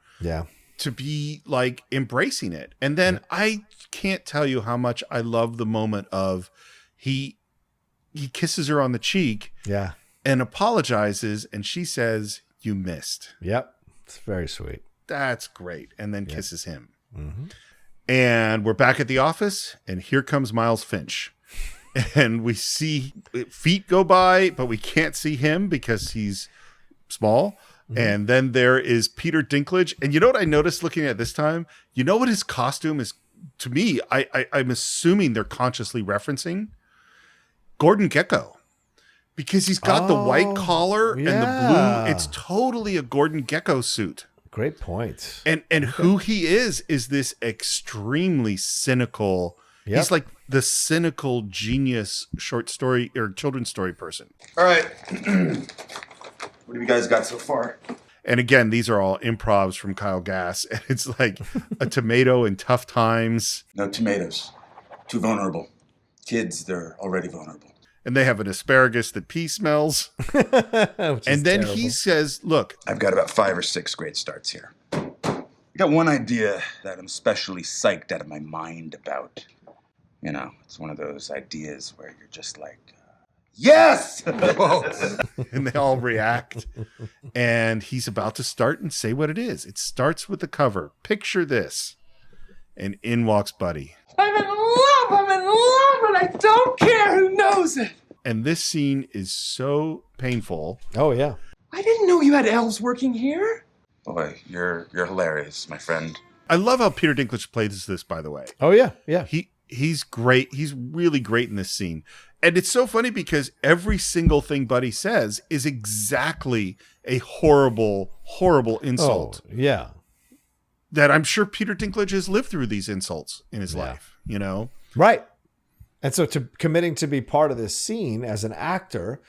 to be like embracing it. And then I can't tell you how much I love the moment of he kisses her on the cheek and apologizes, and she says, "You missed." Yep. It's very sweet. That's great. And then kisses him. And we're back at the office, and here comes Miles Finch. And we see feet go by, but we can't see him because he's small. And then there is Peter Dinklage. And you know what I noticed looking at this time? You know what his costume is? To me, I'm assuming they're consciously referencing Gordon Gekko. Because he's got the white collar and the blue. It's totally a Gordon Gekko suit. Great point. And who he is this extremely cynical. He's like the cynical genius short story or children's story person. All right. What have you guys got so far? And again, these are all improvs from Kyle Gass. And it's like a tomato in tough times. No tomatoes. Too vulnerable. Kids, they're already vulnerable. And they have an asparagus that pee smells. And then he says, look, I've got about 5 or 6 great starts here. I got one idea that I'm especially psyched out of my mind about. You know, it's one of those ideas where you're just like, yes! And they all react. And he's about to start and say what it is. It starts with the cover. Picture this. And in walks Buddy. I'm in love, and I don't care who knows it. And this scene is so painful. Oh, yeah. I didn't know you had elves working here. Boy, you're hilarious, my friend. I love how Peter Dinklage plays this, by the way. Oh, yeah, yeah. He's great. He's really great in this scene. And it's so funny because every single thing Buddy says is exactly a horrible, horrible insult. Oh, yeah. That I'm sure Peter Dinklage has lived through these insults in his life, you know? Right. And so committing to be part of this scene as an actor,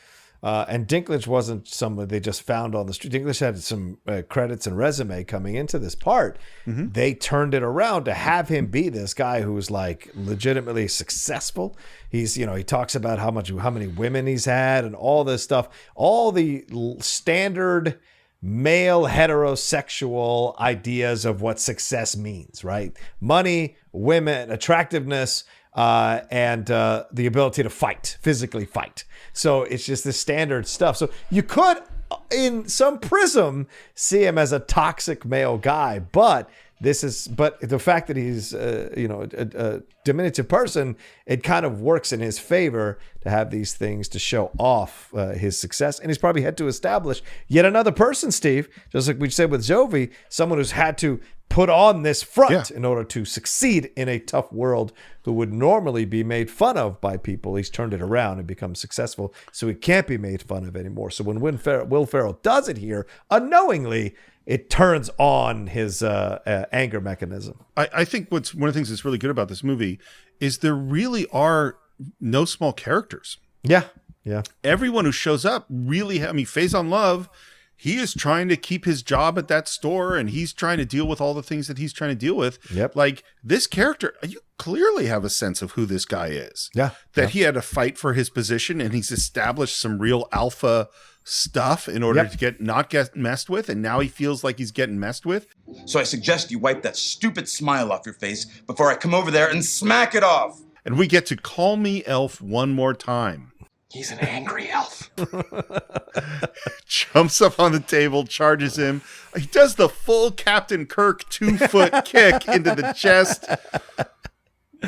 and Dinklage wasn't somebody they just found on the street. Dinklage had some credits and resume coming into this part. They turned it around to have him be this guy who's like legitimately successful. He's, you know, he talks about how many women he's had and all this stuff, all the standard male heterosexual ideas of what success means, right? Money, women, attractiveness, and the ability to physically fight. So it's just the standard stuff. So you could, in some prism, see him as a toxic male guy, but the fact that he's, a diminutive person, it kind of works in his favor to have these things to show off his success. And he's probably had to establish yet another person, Steve, just like we said with Jovie, someone who's had to put on this front in order to succeed in a tough world, who would normally be made fun of by people. He's turned it around and become successful, so he can't be made fun of anymore. So when Will Ferrell does it here, unknowingly, it turns on his anger mechanism. I think one of the things that's really good about this movie is there really are no small characters. Yeah, yeah. Everyone who shows up really, Faison Love, he is trying to keep his job at that store, and he's trying to deal with all the things that he's trying to deal with. Yep. Like this character, you clearly have a sense of who this guy is. Yeah. That he had to fight for his position, and he's established some real alpha stuff in order to not get messed with, and now he feels like he's getting messed with. So I suggest you wipe that stupid smile off your face before I come over there and smack it off. And we get to Call Me Elf one more time. He's an angry elf. Jumps up on the table, charges him. He does the full Captain Kirk 2-foot kick into the chest.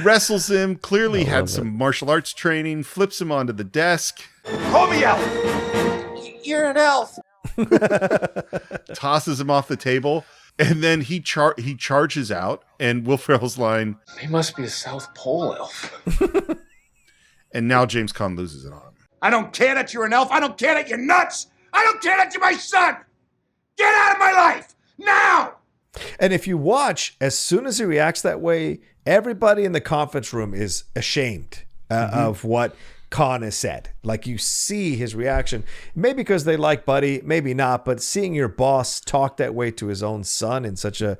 Wrestles him, clearly had some martial arts training, flips him onto the desk. Call me elf. You're an elf. Tosses him off the table. And then he charges out, and Will Ferrell's line, He must be a South Pole elf. And now James Caan loses it on him. I don't care that you're an elf. I don't care that you're nuts. I don't care that you're my son. Get out of my life now. And if you watch, as soon as he reacts that way, everybody in the conference room is ashamed of what Caan has said. Like, you see his reaction, maybe because they like Buddy, maybe not, but seeing your boss talk that way to his own son in such a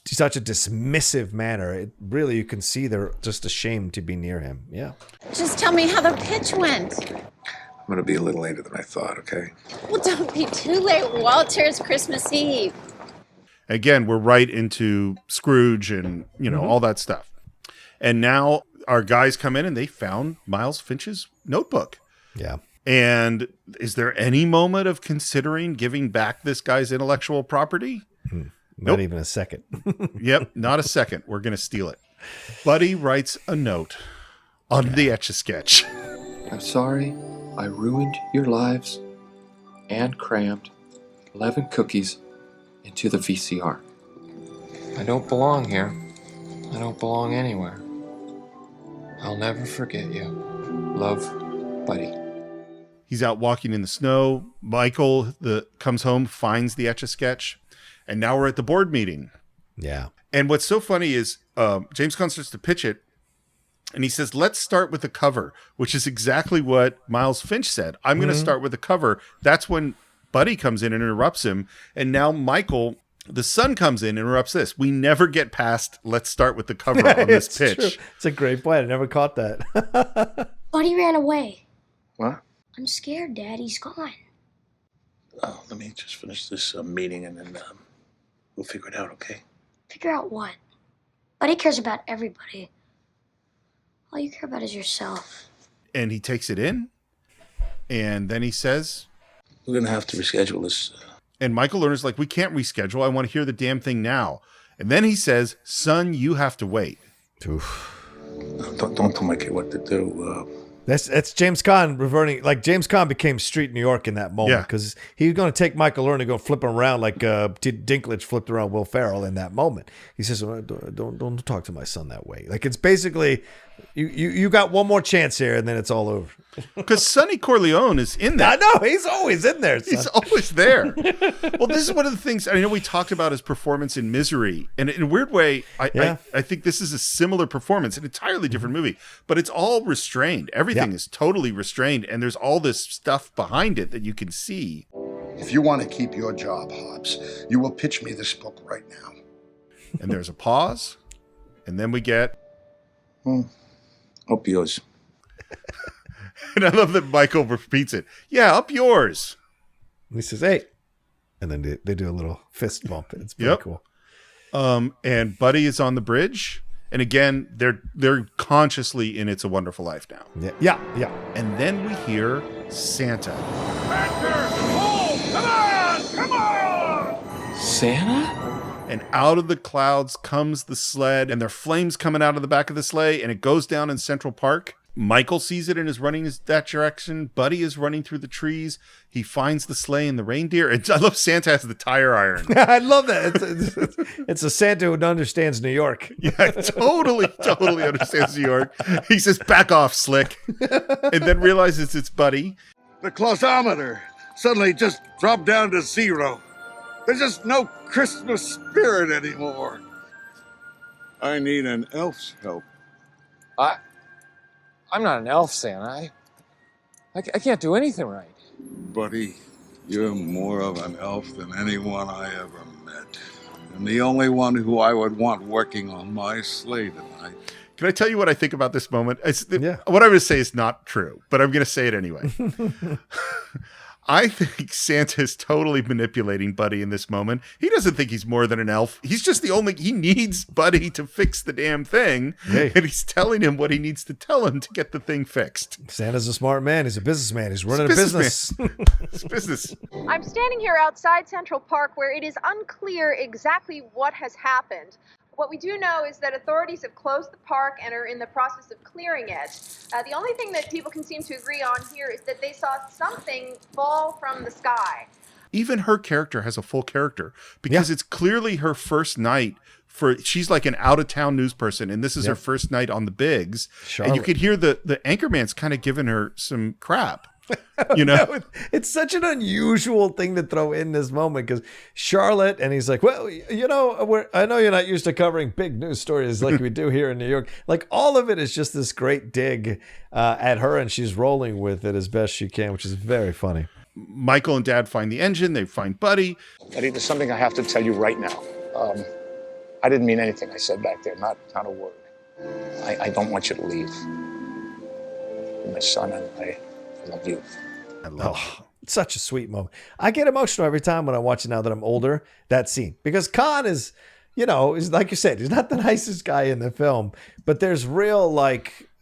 such a dismissive manner. It really, you can see they're just ashamed to be near him. Yeah. Just tell me how the pitch went. I'm going to be a little later than I thought, okay? Well, don't be too late, Walter. It's Christmas Eve. Again, we're right into Scrooge and, all that stuff. And now our guys come in and they found Miles Finch's notebook. Yeah. And is there any moment of considering giving back this guy's intellectual property? Not even a second. Yep, not a second. We're going to steal it. Buddy writes a note on the Etch-a-Sketch. I'm sorry I ruined your lives and crammed 11 cookies into the VCR. I don't belong here. I don't belong anywhere. I'll never forget you. Love, Buddy. He's out walking in the snow. Michael comes home, finds the Etch-a-Sketch, and now we're at the board meeting. Yeah. And what's so funny is James Gunn starts to pitch it, and he says, let's start with the cover, which is exactly what Miles Finch said. I'm going to start with the cover. That's when Buddy comes in and interrupts him. And now Michael, the son, comes in and interrupts this. We never get past, let's start with the cover on this pitch. True. It's a great point. I never caught that. Buddy ran away. What? I'm scared, Dad. He's gone. Oh, let me just finish this meeting and then we'll figure it out, okay? Figure out what? Buddy cares about everybody. All you care about is yourself. And he takes it in, and then he says, we're going to have to reschedule this. And Michael Lerner's like, we can't reschedule. I want to hear the damn thing now. And then he says, son, you have to wait. Oof. Don't tell my kid what to do. That's James Caan reverting. Like, James Caan became Street New York in that moment because he was going to take Michael Lerner and go flip him around like Dinklage flipped around Will Ferrell in that moment. He says, don't talk to my son that way. Like, it's basically, you got one more chance here and then it's all over. Because Sonny Corleone is in there. I know, he's always in there, son. He's always there. Well, this is one of the things, I know we talked about his performance in Misery. And in a weird way, I think this is a similar performance, an entirely different movie. But it's all restrained. Everything is totally restrained. And there's all this stuff behind it that you can see. If you want to keep your job, Hobbs, you will pitch me this book right now. And there's a pause. And then we get... Up yours. And I love that Michael repeats it. Yeah, up yours. And he says, hey. And then they do a little fist bump. It's pretty cool. And Buddy is on the bridge. And again, they're consciously in It's a Wonderful Life now. Yeah. And then we hear Santa. Come on! Santa? And out of the clouds comes the sled, and there are flames coming out of the back of the sleigh, and it goes down in Central Park. Michael sees it and is running that direction. Buddy is running through the trees. He finds the sleigh and the reindeer. And I love Santa has the tire iron. I love that. It's a Santa who understands New York. Yeah, totally understands New York. He says, back off, Slick. And then realizes it's Buddy. The clausometer suddenly just dropped down to 0. There's just no Christmas spirit anymore. I need an elf's help. I'm not an elf, Santa. I can't do anything right. Buddy, you're more of an elf than anyone I ever met. And the only one who I would want working on my sleigh tonight. Can I tell you what I think about this moment? What I'm going to say is not true, but I'm going to say it anyway. I think Santa's totally manipulating Buddy in this moment. He doesn't think he's more than an elf. He's just he needs Buddy to fix the damn thing. Hey. And he's telling him what he needs to tell him to get the thing fixed. Santa's a smart man. He's a businessman. He's running a business. It's business. I'm standing here outside Central Park where it is unclear exactly what has happened. What we do know is that authorities have closed the park and are in the process of clearing it. The only thing that people can seem to agree on here is that they saw something fall from the sky. Even her character has a full character because it's clearly her first night. She's like an out-of-town news person, and this is her first night on the bigs. Charlotte. And you could hear the anchorman's kind of giving her some crap. You know, no, it's such an unusual thing to throw in this moment because Charlotte, and he's like, well, I know you're not used to covering big news stories like we do here in New York. Like, all of it is just this great dig at her, and she's rolling with it as best she can, which is very funny. Michael and Dad find the engine. They find Buddy. Eddie, there's something I have to tell you right now. I didn't mean anything I said back there, not a word. I don't want you to leave. You're my son, and I love you. I love It's such a sweet moment. I get emotional every time when I watch it now that I'm older, that scene. Because Khan is, is like you said, he's not the nicest guy in the film, but there's real,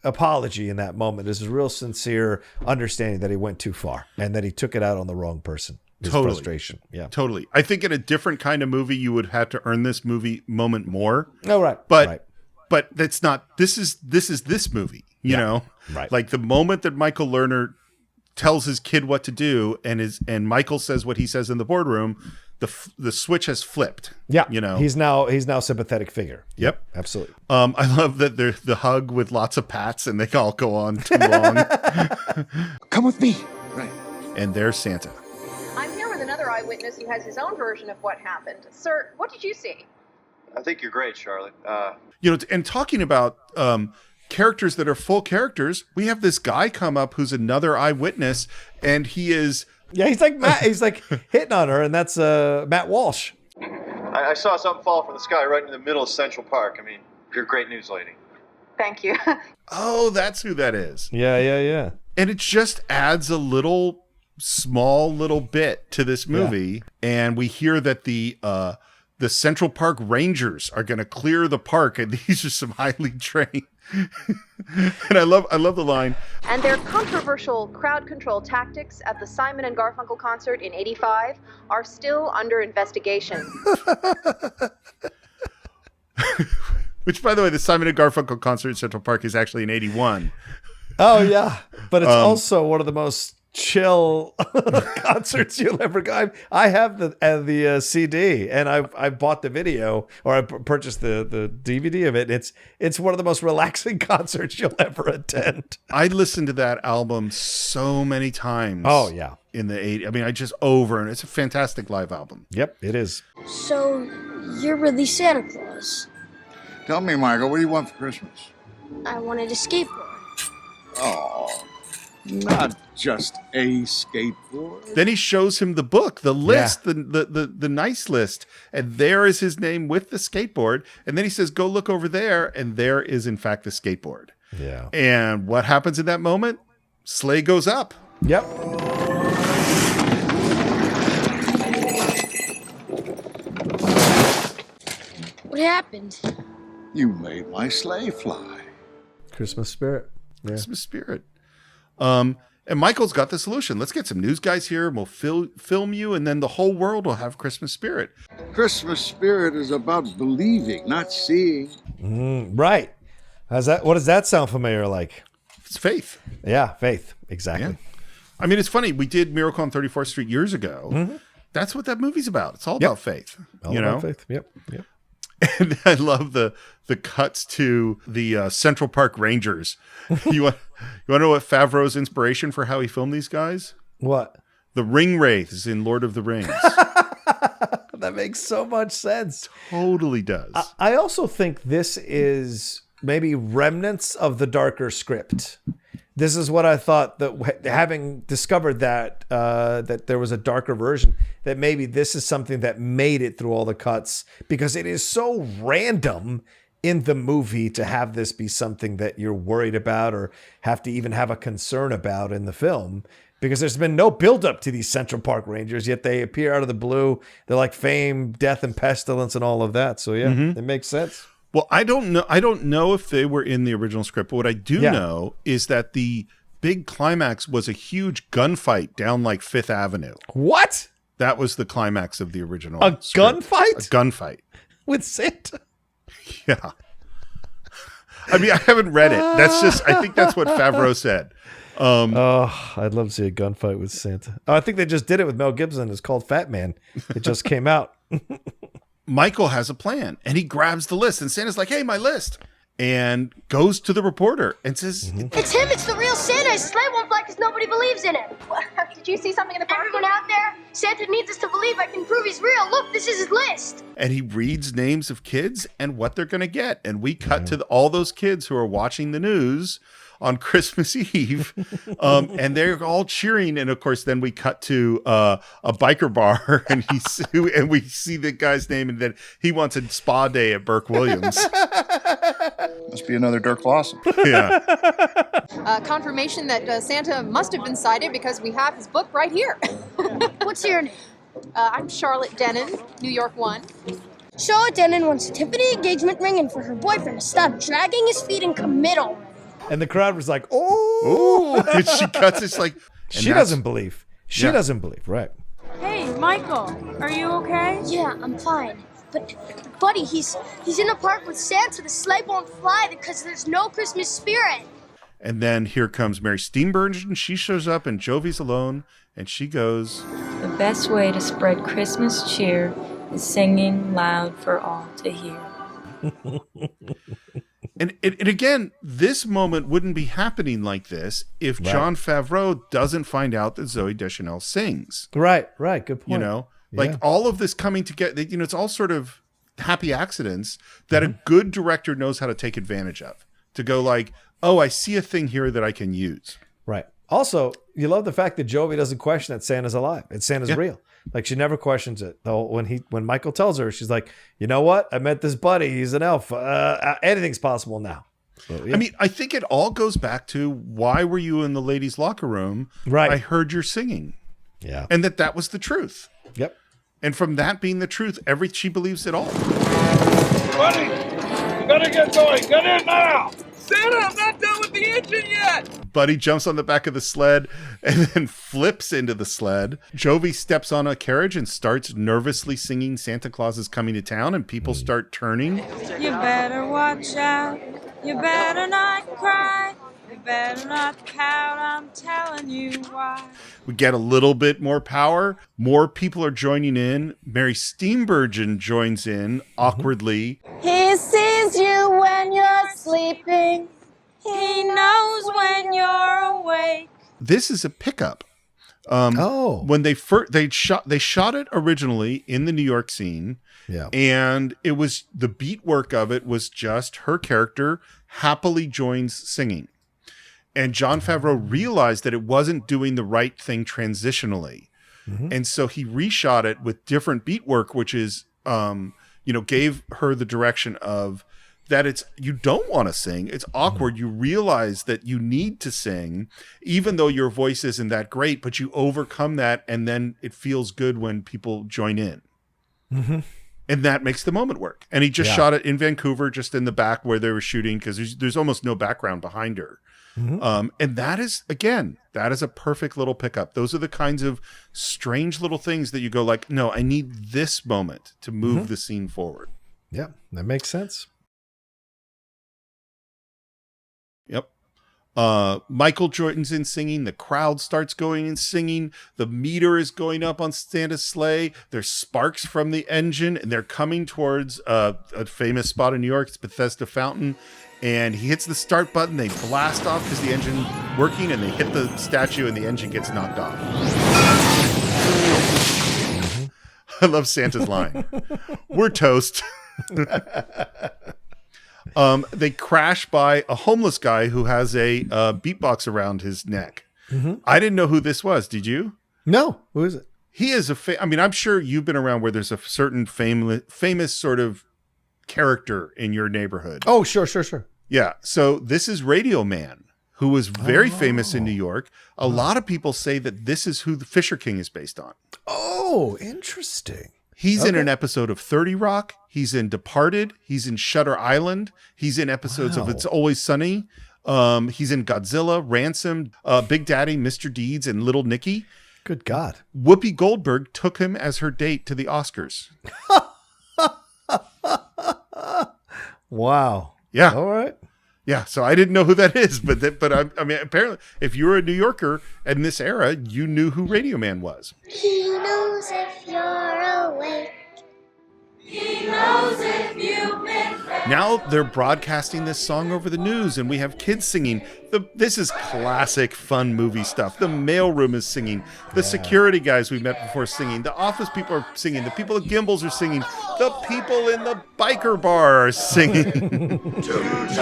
apology in that moment. There's a real sincere understanding that he went too far and that he took it out on the wrong person. His frustration. Yeah. Totally. I think in a different kind of movie, you would have to earn this movie moment more. Oh, right. But that's not, this is this movie, you know? Right. Like the moment that Michael Lerner tells his kid what to do and Michael says what he says in the boardroom, the switch has flipped. Yeah. He's now sympathetic figure. Yep. Absolutely. I love that the hug with lots of pats and they all go on too long. Come with me. Right. And there's Santa. I'm here with another eyewitness who has his own version of what happened. Sir, what did you see? I think you're great, Charlotte. And talking about characters that are full characters, we have this guy come up who's another eyewitness, and he is... Yeah, he's like Matt. He's like hitting on her, and that's Matt Walsh. I saw something fall from the sky right in the middle of Central Park. I mean, you're a great news lady. Thank you. Oh, that's who that is. Yeah. And it just adds a small little bit to this movie, and we hear that the Central Park Rangers are going to clear the park, and these are some highly trained. And I love the line. And their controversial crowd control tactics at the Simon and Garfunkel concert in '85 are still under investigation. Which, by the way, the Simon and Garfunkel concert in Central Park is actually in '81. Oh yeah, but it's also one of the most chill concerts you'll ever go. I have the CD, and I bought the video, or I purchased the DVD of it. It's one of the most relaxing concerts you'll ever attend. I listened to that album so many times. Oh yeah, in the '80s. I mean, and it's a fantastic live album. Yep, it is. So you're really Santa Claus? Tell me, Michael, what do you want for Christmas? I wanted a skateboard. Oh, not just a skateboard. Then he shows him the book, the list, the nice list, and there is his name with the skateboard. And then he says, "Go look over there," and there is in fact the skateboard. Yeah. And what happens in that moment? Sleigh goes up. Yep. What happened? You made my sleigh fly. Christmas spirit. Yeah. Christmas spirit. And Michael's got the solution. Let's get some news guys here, and we'll film you, and then the whole world will have Christmas spirit. Christmas spirit is about believing, not seeing. Right. What does that sound familiar like? It's faith. Yeah, faith. Exactly. Yeah. I mean, it's funny. We did Miracle on 34th Street years ago. Mm-hmm. That's what that movie's about. It's all about faith. All about faith. Yep. And I love the cuts to the Central Park Rangers. You want to know what Favreau's inspiration for how he filmed these guys? What? The ring wraiths in Lord of the Rings. That makes so much sense. Totally does. I also think this is maybe remnants of the darker script. This is what I thought, that having discovered that that there was a darker version, that maybe this is something that made it through all the cuts, because it is so random in the movie to have this be something that you're worried about or have to even have a concern about in the film, because there's been no buildup to these Central Park Rangers, yet they appear out of the blue. They're like fame, death, and pestilence and all of that. So yeah, it makes sense. Well, I don't know if they were in the original script, but what I do know is that the big climax was a huge gunfight down like Fifth Avenue. What? That was the climax of the original script. Gunfight? A gunfight. With Santa? Yeah. I mean, I haven't read it. I think that's what Favreau said. I'd love to see a gunfight with Santa. I think they just did it with Mel Gibson. It's called Fat Man. It just came out. Michael has a plan, and he grabs the list, and Santa's like, "Hey, my list." and goes to the reporter and says, It's him. It's the real Santa. His sleigh won't fly because nobody believes in him. Did you see something in the park? Everyone out there? Santa needs us to believe. I can prove he's real. Look, this is his list. and he reads names of kids and what they're going to get. And we cut to all those kids who are watching the news on Christmas Eve, and they're all cheering. And of course, then we cut to a biker bar, and we see the guy's name, and then he wants a spa day at Burke Williams. Must be another Dirk Lawson. Yeah. Confirmation that Santa must have been sighted because we have his book right here. What's your name? I'm Charlotte Denon, New York 1. Charlotte Denon wants a Tiffany engagement ring and for her boyfriend to stop dragging his feet and commit already. And the crowd was like, oh. And she cuts it like... She doesn't believe. She doesn't believe, right. Hey, Michael, are you okay? Yeah, I'm fine. But, buddy, he's in the park with Santa. The sleigh won't fly because there's no Christmas spirit. And then here comes Mary Steenburgen. She shows up, and Jovie's alone, and she goes... The best way to spread Christmas cheer is singing loud for all to hear. And again, this moment wouldn't be happening like this if Jon Favreau doesn't find out that Zooey Deschanel sings. Right. Good point. You know, like all of this coming together, you know, it's all sort of happy accidents that a good director knows how to take advantage of. To go like, oh, I see a thing here that I can use. Right. Also, you love the fact that Jovie doesn't question that Santa's alive. That Santa's real. Like she never questions it. Though when Michael tells her, she's like, you know what? I met this buddy. He's an elf. Anything's possible now. So, I mean, I think it all goes back to why were you in the ladies' locker room? Right. I heard your singing. Yeah. And that was the truth. Yep. And from that being the truth, she believes it all. Buddy, you gotta get going. Get in now. Santa, I'm not done with the engine yet. Buddy jumps on the back of the sled and then flips into the sled. Jovie steps on a carriage and starts nervously singing Santa Claus is Coming to Town, and people start turning. You better watch out. You better not cry. You better not pout. I'm telling you why. We get a little bit more power. More people are joining in. Mary Steenburgen joins in awkwardly. He sees you when you're sleeping. He knows when you're awake. This is a pickup. When they shot it originally in the New York scene. Yeah. And it was the beat work of it was just her character happily joins singing. And Jon Favreau realized that it wasn't doing the right thing transitionally. And so he reshot it with different beat work, which is, gave her the direction of that you don't want to sing. It's awkward. You realize that you need to sing, even though your voice isn't that great, but you overcome that. And then it feels good when people join in. And that makes the moment work. And he just shot it in Vancouver, just in the back where they were shooting, because there's almost no background behind her. And that is a perfect little pickup. Those are the kinds of strange little things that you go like, no, I need this moment to move the scene forward. Yeah, that makes sense. Yep. Michael joins in singing. The crowd starts going and singing. The meter is going up on Santa's sleigh. There's sparks from the engine, and they're coming towards a famous spot in New York. It's Bethesda Fountain. And he hits the start button. They blast off because the engine's working, and they hit the statue, and the engine gets knocked off. I love Santa's line. We're toast. They crash by a homeless guy who has a beatbox around his neck. I didn't know who this was. Did you? No. Who is it? He is I'm sure you've been around where there's a certain famous sort of character in your neighborhood. Oh, sure. Yeah. So this is Radio Man, who was very famous in New York. A lot of people say that this is who the Fisher King is based on. Oh, interesting. He's in an episode of 30 Rock. He's in Departed. He's in Shutter Island. He's in episodes of It's Always Sunny. He's in Godzilla, Ransom, Big Daddy, Mr. Deeds, and Little Nicky. Good God. Whoopi Goldberg took him as her date to the Oscars. Wow. Yeah. All right. Yeah. So I didn't know who that is, but apparently, if you were a New Yorker in this era, you knew who Radio Man was. He knows if you're awake. He knows Now they're broadcasting this song over the news, and we have kids singing. This is classic fun movie stuff. The mailroom is singing. The security guys we met before singing. The office people are singing. The people at Gimbels are singing. The people in the biker bar are singing. Just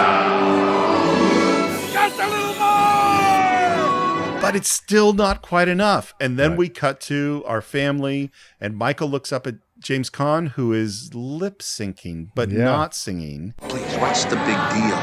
a little more! But it's still not quite enough. And then we cut to our family, and Michael looks up at James Caan, who is lip syncing, but not singing. Please, what's the big deal?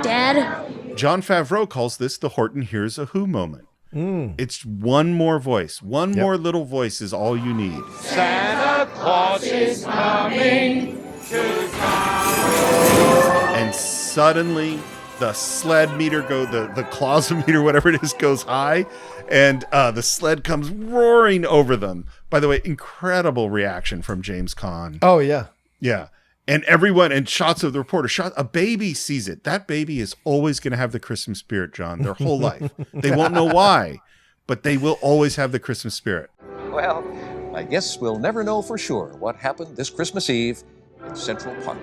Dad? Jon Favreau calls this the Horton Hears a Who moment. It's one more voice. One more little voice is all you need. Santa Claus is coming to town. And suddenly the sled meter the clausometer, whatever it is, goes high, and the sled comes roaring over them. By the way, incredible reaction from James Caan. Oh, yeah. Yeah. And everyone, and shots of the reporter, a baby sees it. That baby is always going to have the Christmas spirit, John, their whole life. They won't know why, but they will always have the Christmas spirit. Well, I guess we'll never know for sure what happened this Christmas Eve in Central Park.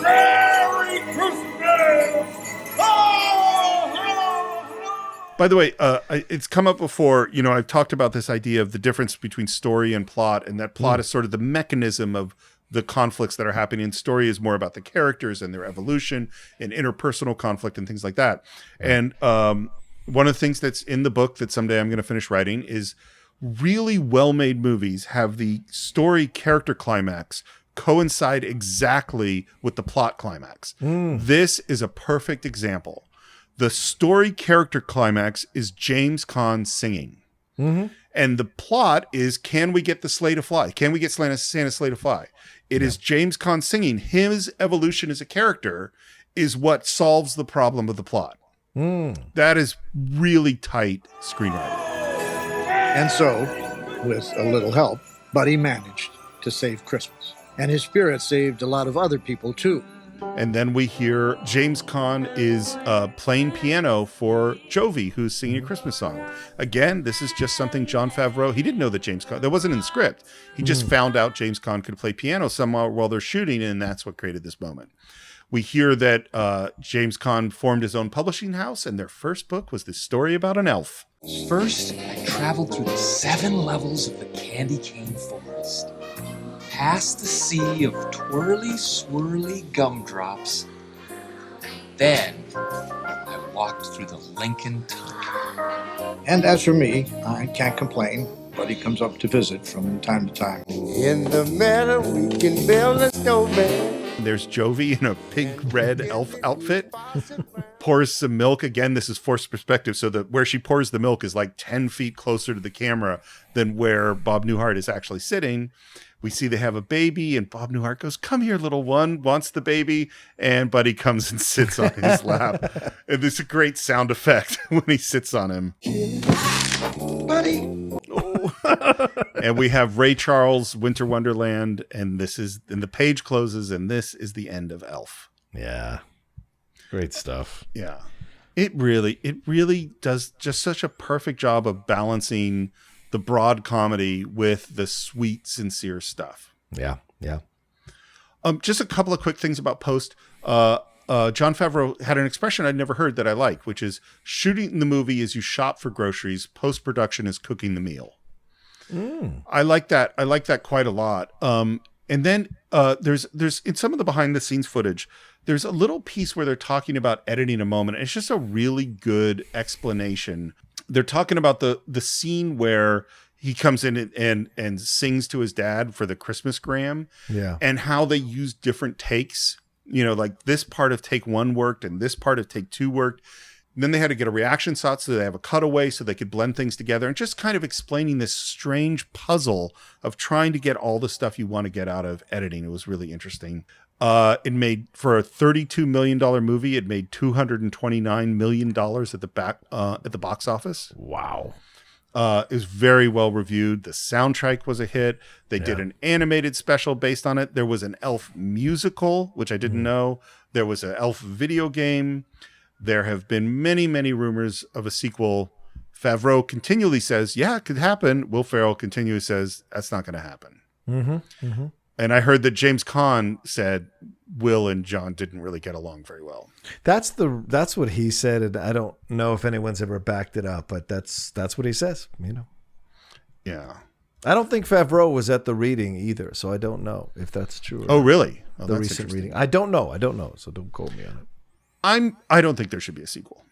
Merry Christmas! By the way, it's come up before, I've talked about this idea of the difference between story and plot, and that plot is sort of the mechanism of the conflicts that are happening. And story is more about the characters and their evolution and interpersonal conflict and things like that. And one of the things that's in the book that someday I'm going to finish writing is really well-made movies have the story character climax coincide exactly with the plot climax. This is a perfect example. The story character climax is James Caan singing. And the plot is, can we get the sleigh to fly? Can we get Santa's sleigh to fly? It is James Caan singing. His evolution as a character is what solves the problem of the plot. That is really tight screenwriting. And so, with a little help, Buddy managed to save Christmas. And his spirit saved a lot of other people, too. And then we hear James Caan is playing piano for Jovie, who's singing a Christmas song. Again, this is just something Jon Favreau, he didn't know that James Caan, that wasn't in the script. He just found out James Caan could play piano somehow while they're shooting, and that's what created this moment. We hear that James Caan formed his own publishing house, and their first book was this story about an elf. First, I traveled through the 7 levels of the candy cane forest, past the sea of twirly, swirly gumdrops. Then, I walked through the Lincoln Tunnel. And as for me, I can't complain. Buddy comes up to visit from time to time. In the meadow, we can build a snowman. There's Jovie in a pink red elf outfit, pours some milk. Again, this is forced perspective, so that where she pours the milk is like 10 feet closer to the camera than where Bob Newhart is actually sitting. We see they have a baby, and Bob Newhart goes, "Come here, little one," wants the baby, and Buddy comes and sits on his lap. And there's a great sound effect when he sits on him. Buddy! And we have Ray Charles' Winter Wonderland, and the page closes, and this is the end of Elf. Yeah. Great stuff. Yeah. It really does just such a perfect job of balancing the broad comedy with the sweet, sincere stuff. Yeah. Yeah. Just a couple of quick things about post. Jon Favreau had an expression I'd never heard that I like, which is shooting the movie as you shop for groceries. Post-production is cooking the meal. I like that. I like that quite a lot. And then there's in some of the behind the scenes footage, there's a little piece where they're talking about editing a moment. It's just a really good explanation. They're talking about the scene where he comes in and sings to his dad for the Christmas gram. Yeah. And how they use different takes. Like this part of take 1 worked and this part of take 2 worked. And then they had to get a reaction shot so they have a cutaway so they could blend things together, and just kind of explaining this strange puzzle of trying to get all the stuff you want to get out of editing. It was really interesting. It made, for a $32 million movie, it made $229 million at the box office. Wow. It was very well reviewed. The soundtrack was a hit. They did an animated special based on it. There was an Elf musical, which I didn't know. There was an Elf video game. There have been many, many rumors of a sequel Favreau continually says, yeah, it could happen. Will Ferrell continually says, that's not going to happen. Mm-hmm. Mm-hmm. And I heard that James Caan said Will and John didn't really get along very well. That's what he said, and I don't know if anyone's ever backed it up, but that's what he says, you know. Yeah. I don't think Favreau was at the reading either, so I don't know if that's true. Oh, really? Oh, the that's recent interesting. reading. I don't know, so don't quote me on it. I don't think there should be a sequel.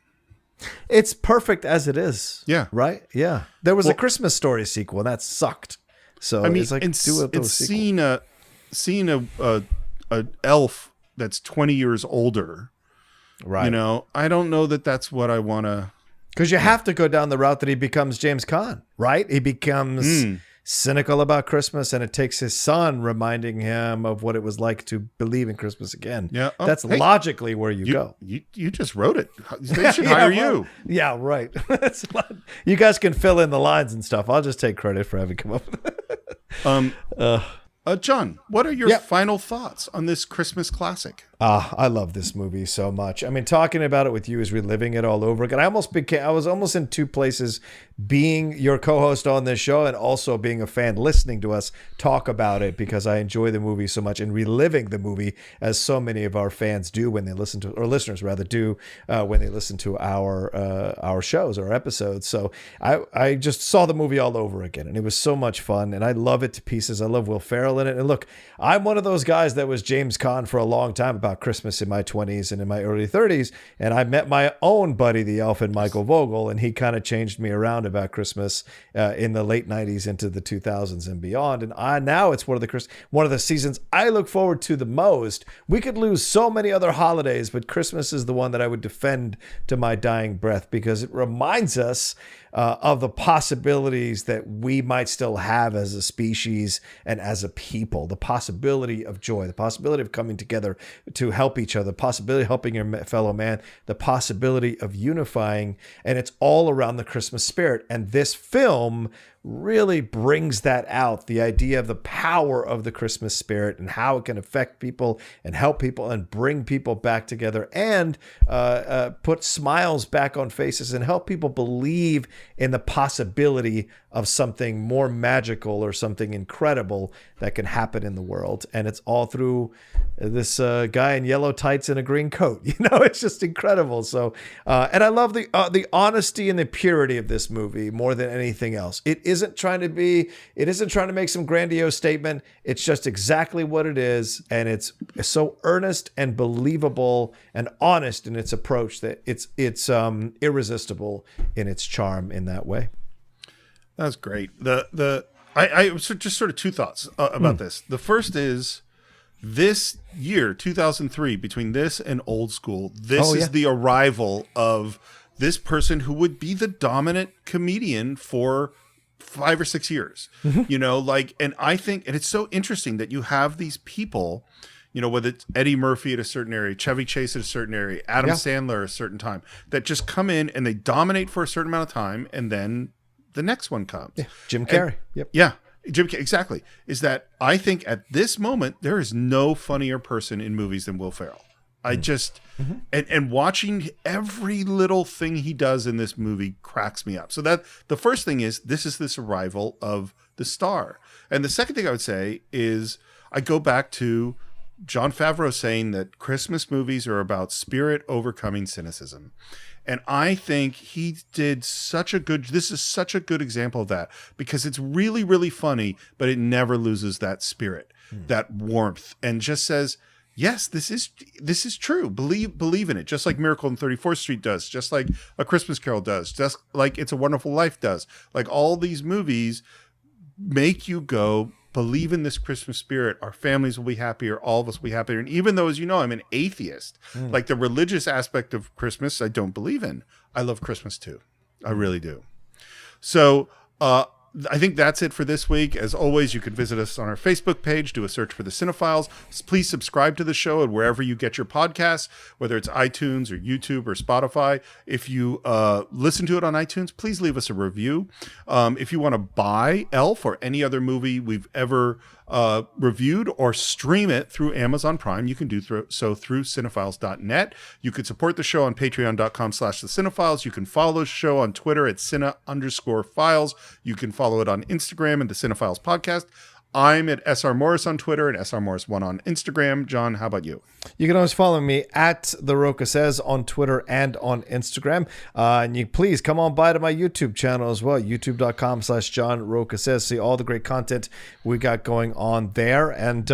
It's perfect as it is. Yeah. Right? Yeah. There was a Christmas Story sequel, and that sucked. So I mean, it's like seeing a elf that's 20 years older, right? You know, I don't know that that's what I want to. Because you have to go down the route that he becomes James Caan, right? He becomes cynical about Christmas, and it takes his son reminding him of what it was like to believe in Christmas again. Yeah, that's logically where you go. You just wrote it. They should hire you. Yeah, right. You guys can fill in the lines and stuff. I'll just take credit for having come up with it. John, what are your final thoughts on this Christmas classic? I love this movie so much. I mean, talking about it with you is reliving it all over again. I was almost in two places, being your co-host on this show and also being a fan listening to us talk about it, because I enjoy the movie so much and reliving the movie as so many of our fans do when they listen to, or listeners rather do, when they listen to our shows or episodes. So I just saw the movie all over again, and it was so much fun, and I love it to pieces. I love Will Ferrell in it. And look, I'm one of those guys that was James Caan for a long time about Christmas in my 20s and in my early 30s. And I met my own buddy, the elf, and Michael Vogel, and he kind of changed me around about Christmas in the late 90s into the 2000s and beyond. And now it's one of the seasons I look forward to the most. We could lose so many other holidays, but Christmas is the one that I would defend to my dying breath, because it reminds us of the possibilities that we might still have as a species and as a people, the possibility of joy, the possibility of coming together to help each other, the possibility of helping your fellow man, the possibility of unifying, and it's all around the Christmas spirit. And this film really brings that out, the idea of the power of the Christmas spirit and how it can affect people and help people and bring people back together and put smiles back on faces and help people believe in the possibility of something more magical or something incredible that can happen in the world. And it's all through this guy in yellow tights and a green coat. You know, it's just incredible. So, and I love the honesty and the purity of this movie more than anything else. It isn't trying to make some grandiose statement. It's just exactly what it is. And it's so earnest and believable and honest in its approach that it's irresistible in its charm in that way. That's great. I just sort of two thoughts about this. The first is this year, 2003, between this and Old School, this is the arrival of this person who would be the dominant comedian for 5 or 6 years. You know, like, and I think, and it's so interesting that you have these people, you know, whether it's Eddie Murphy at a certain area, Chevy Chase at a certain area, Adam Sandler at a certain time, that just come in and they dominate for a certain amount of time, and then the next one comes. Yeah. Jim Carrey. Exactly. Is that I think at this moment, there is no funnier person in movies than Will Ferrell. I just, and watching every little thing he does in this movie cracks me up. So that the first thing is, this arrival of the star. And the second thing I would say is, I go back to Jon Favreau saying that Christmas movies are about spirit overcoming cynicism. And I think he did this is such a good example of that, because it's really, really funny, but it never loses that spirit, that warmth, and just says, yes, this is true. Believe in it. Just like Miracle on 34th Street does, just like A Christmas Carol does, just like It's a Wonderful Life does. Like, all these movies make you go, believe in this Christmas spirit. Our families will be happier. All of us will be happier. And even though, as you know, I'm an atheist, like the religious aspect of Christmas, I don't believe in. I love Christmas too. I really do. So, I think that's it for this week. As always, you can visit us on our Facebook page, do a search for the Cine-Files. Please subscribe to the show and wherever you get your podcasts, whether it's iTunes or YouTube or Spotify. If you listen to it on iTunes, please leave us a review. If you want to buy Elf or any other movie we've ever reviewed or stream it through Amazon Prime. You can do so through cinephiles.net. You can support the show on patreon.com/thecine-files. You can follow the show on Twitter at cine_files. You can follow it on Instagram at the Cine-Files Podcast. I'm at SR Morris on Twitter and SR Morris1 on Instagram. John, how about you? You can always follow me at The Roca Says on Twitter and on Instagram. And you please come on by to my YouTube channel as well, youtube.com/John Roca Says. See all the great content we got going on there. And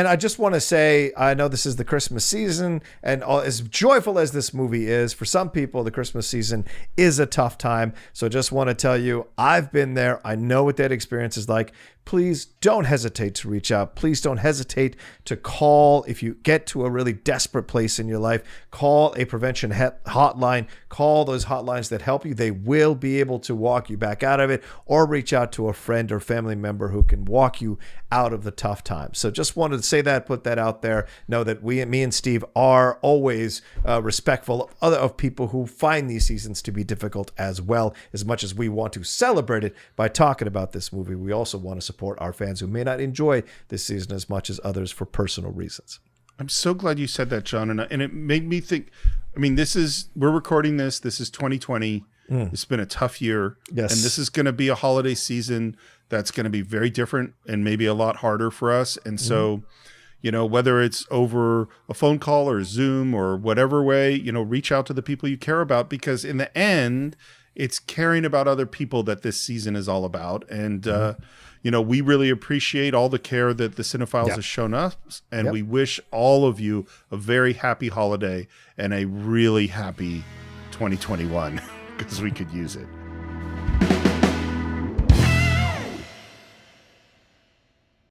I just want to say, I know this is the Christmas season, and as joyful as this movie is, for some people, the Christmas season is a tough time. So just want to tell you, I've been there. I know what that experience is like. Please don't hesitate to reach out. Please don't hesitate to call. If you get to a really desperate place in your life, call a prevention hotline. Call those hotlines that help you. They will be able to walk you back out of it, or reach out to a friend or family member who can walk you out of the tough times. So just wanted to say that, put that out there. Know that me and Steve are always respectful of people who find these seasons to be difficult as well. As much as we want to celebrate it by talking about this movie, we also want to support our fans who may not enjoy this season as much as others for personal reasons. I'm so glad you said that, John. And it made me think, I mean, we're recording this is 2020. It's been a tough year. Yes. And this is going to be a holiday season that's going to be very different and maybe a lot harder for us. And so, whether it's over a phone call or Zoom or whatever way, reach out to the people you care about, because in the end, it's caring about other people that this season is all about. And, we really appreciate all the care that the Cine-Files has shown us. And we wish all of you a very happy holiday and a really happy 2021, because we could use it.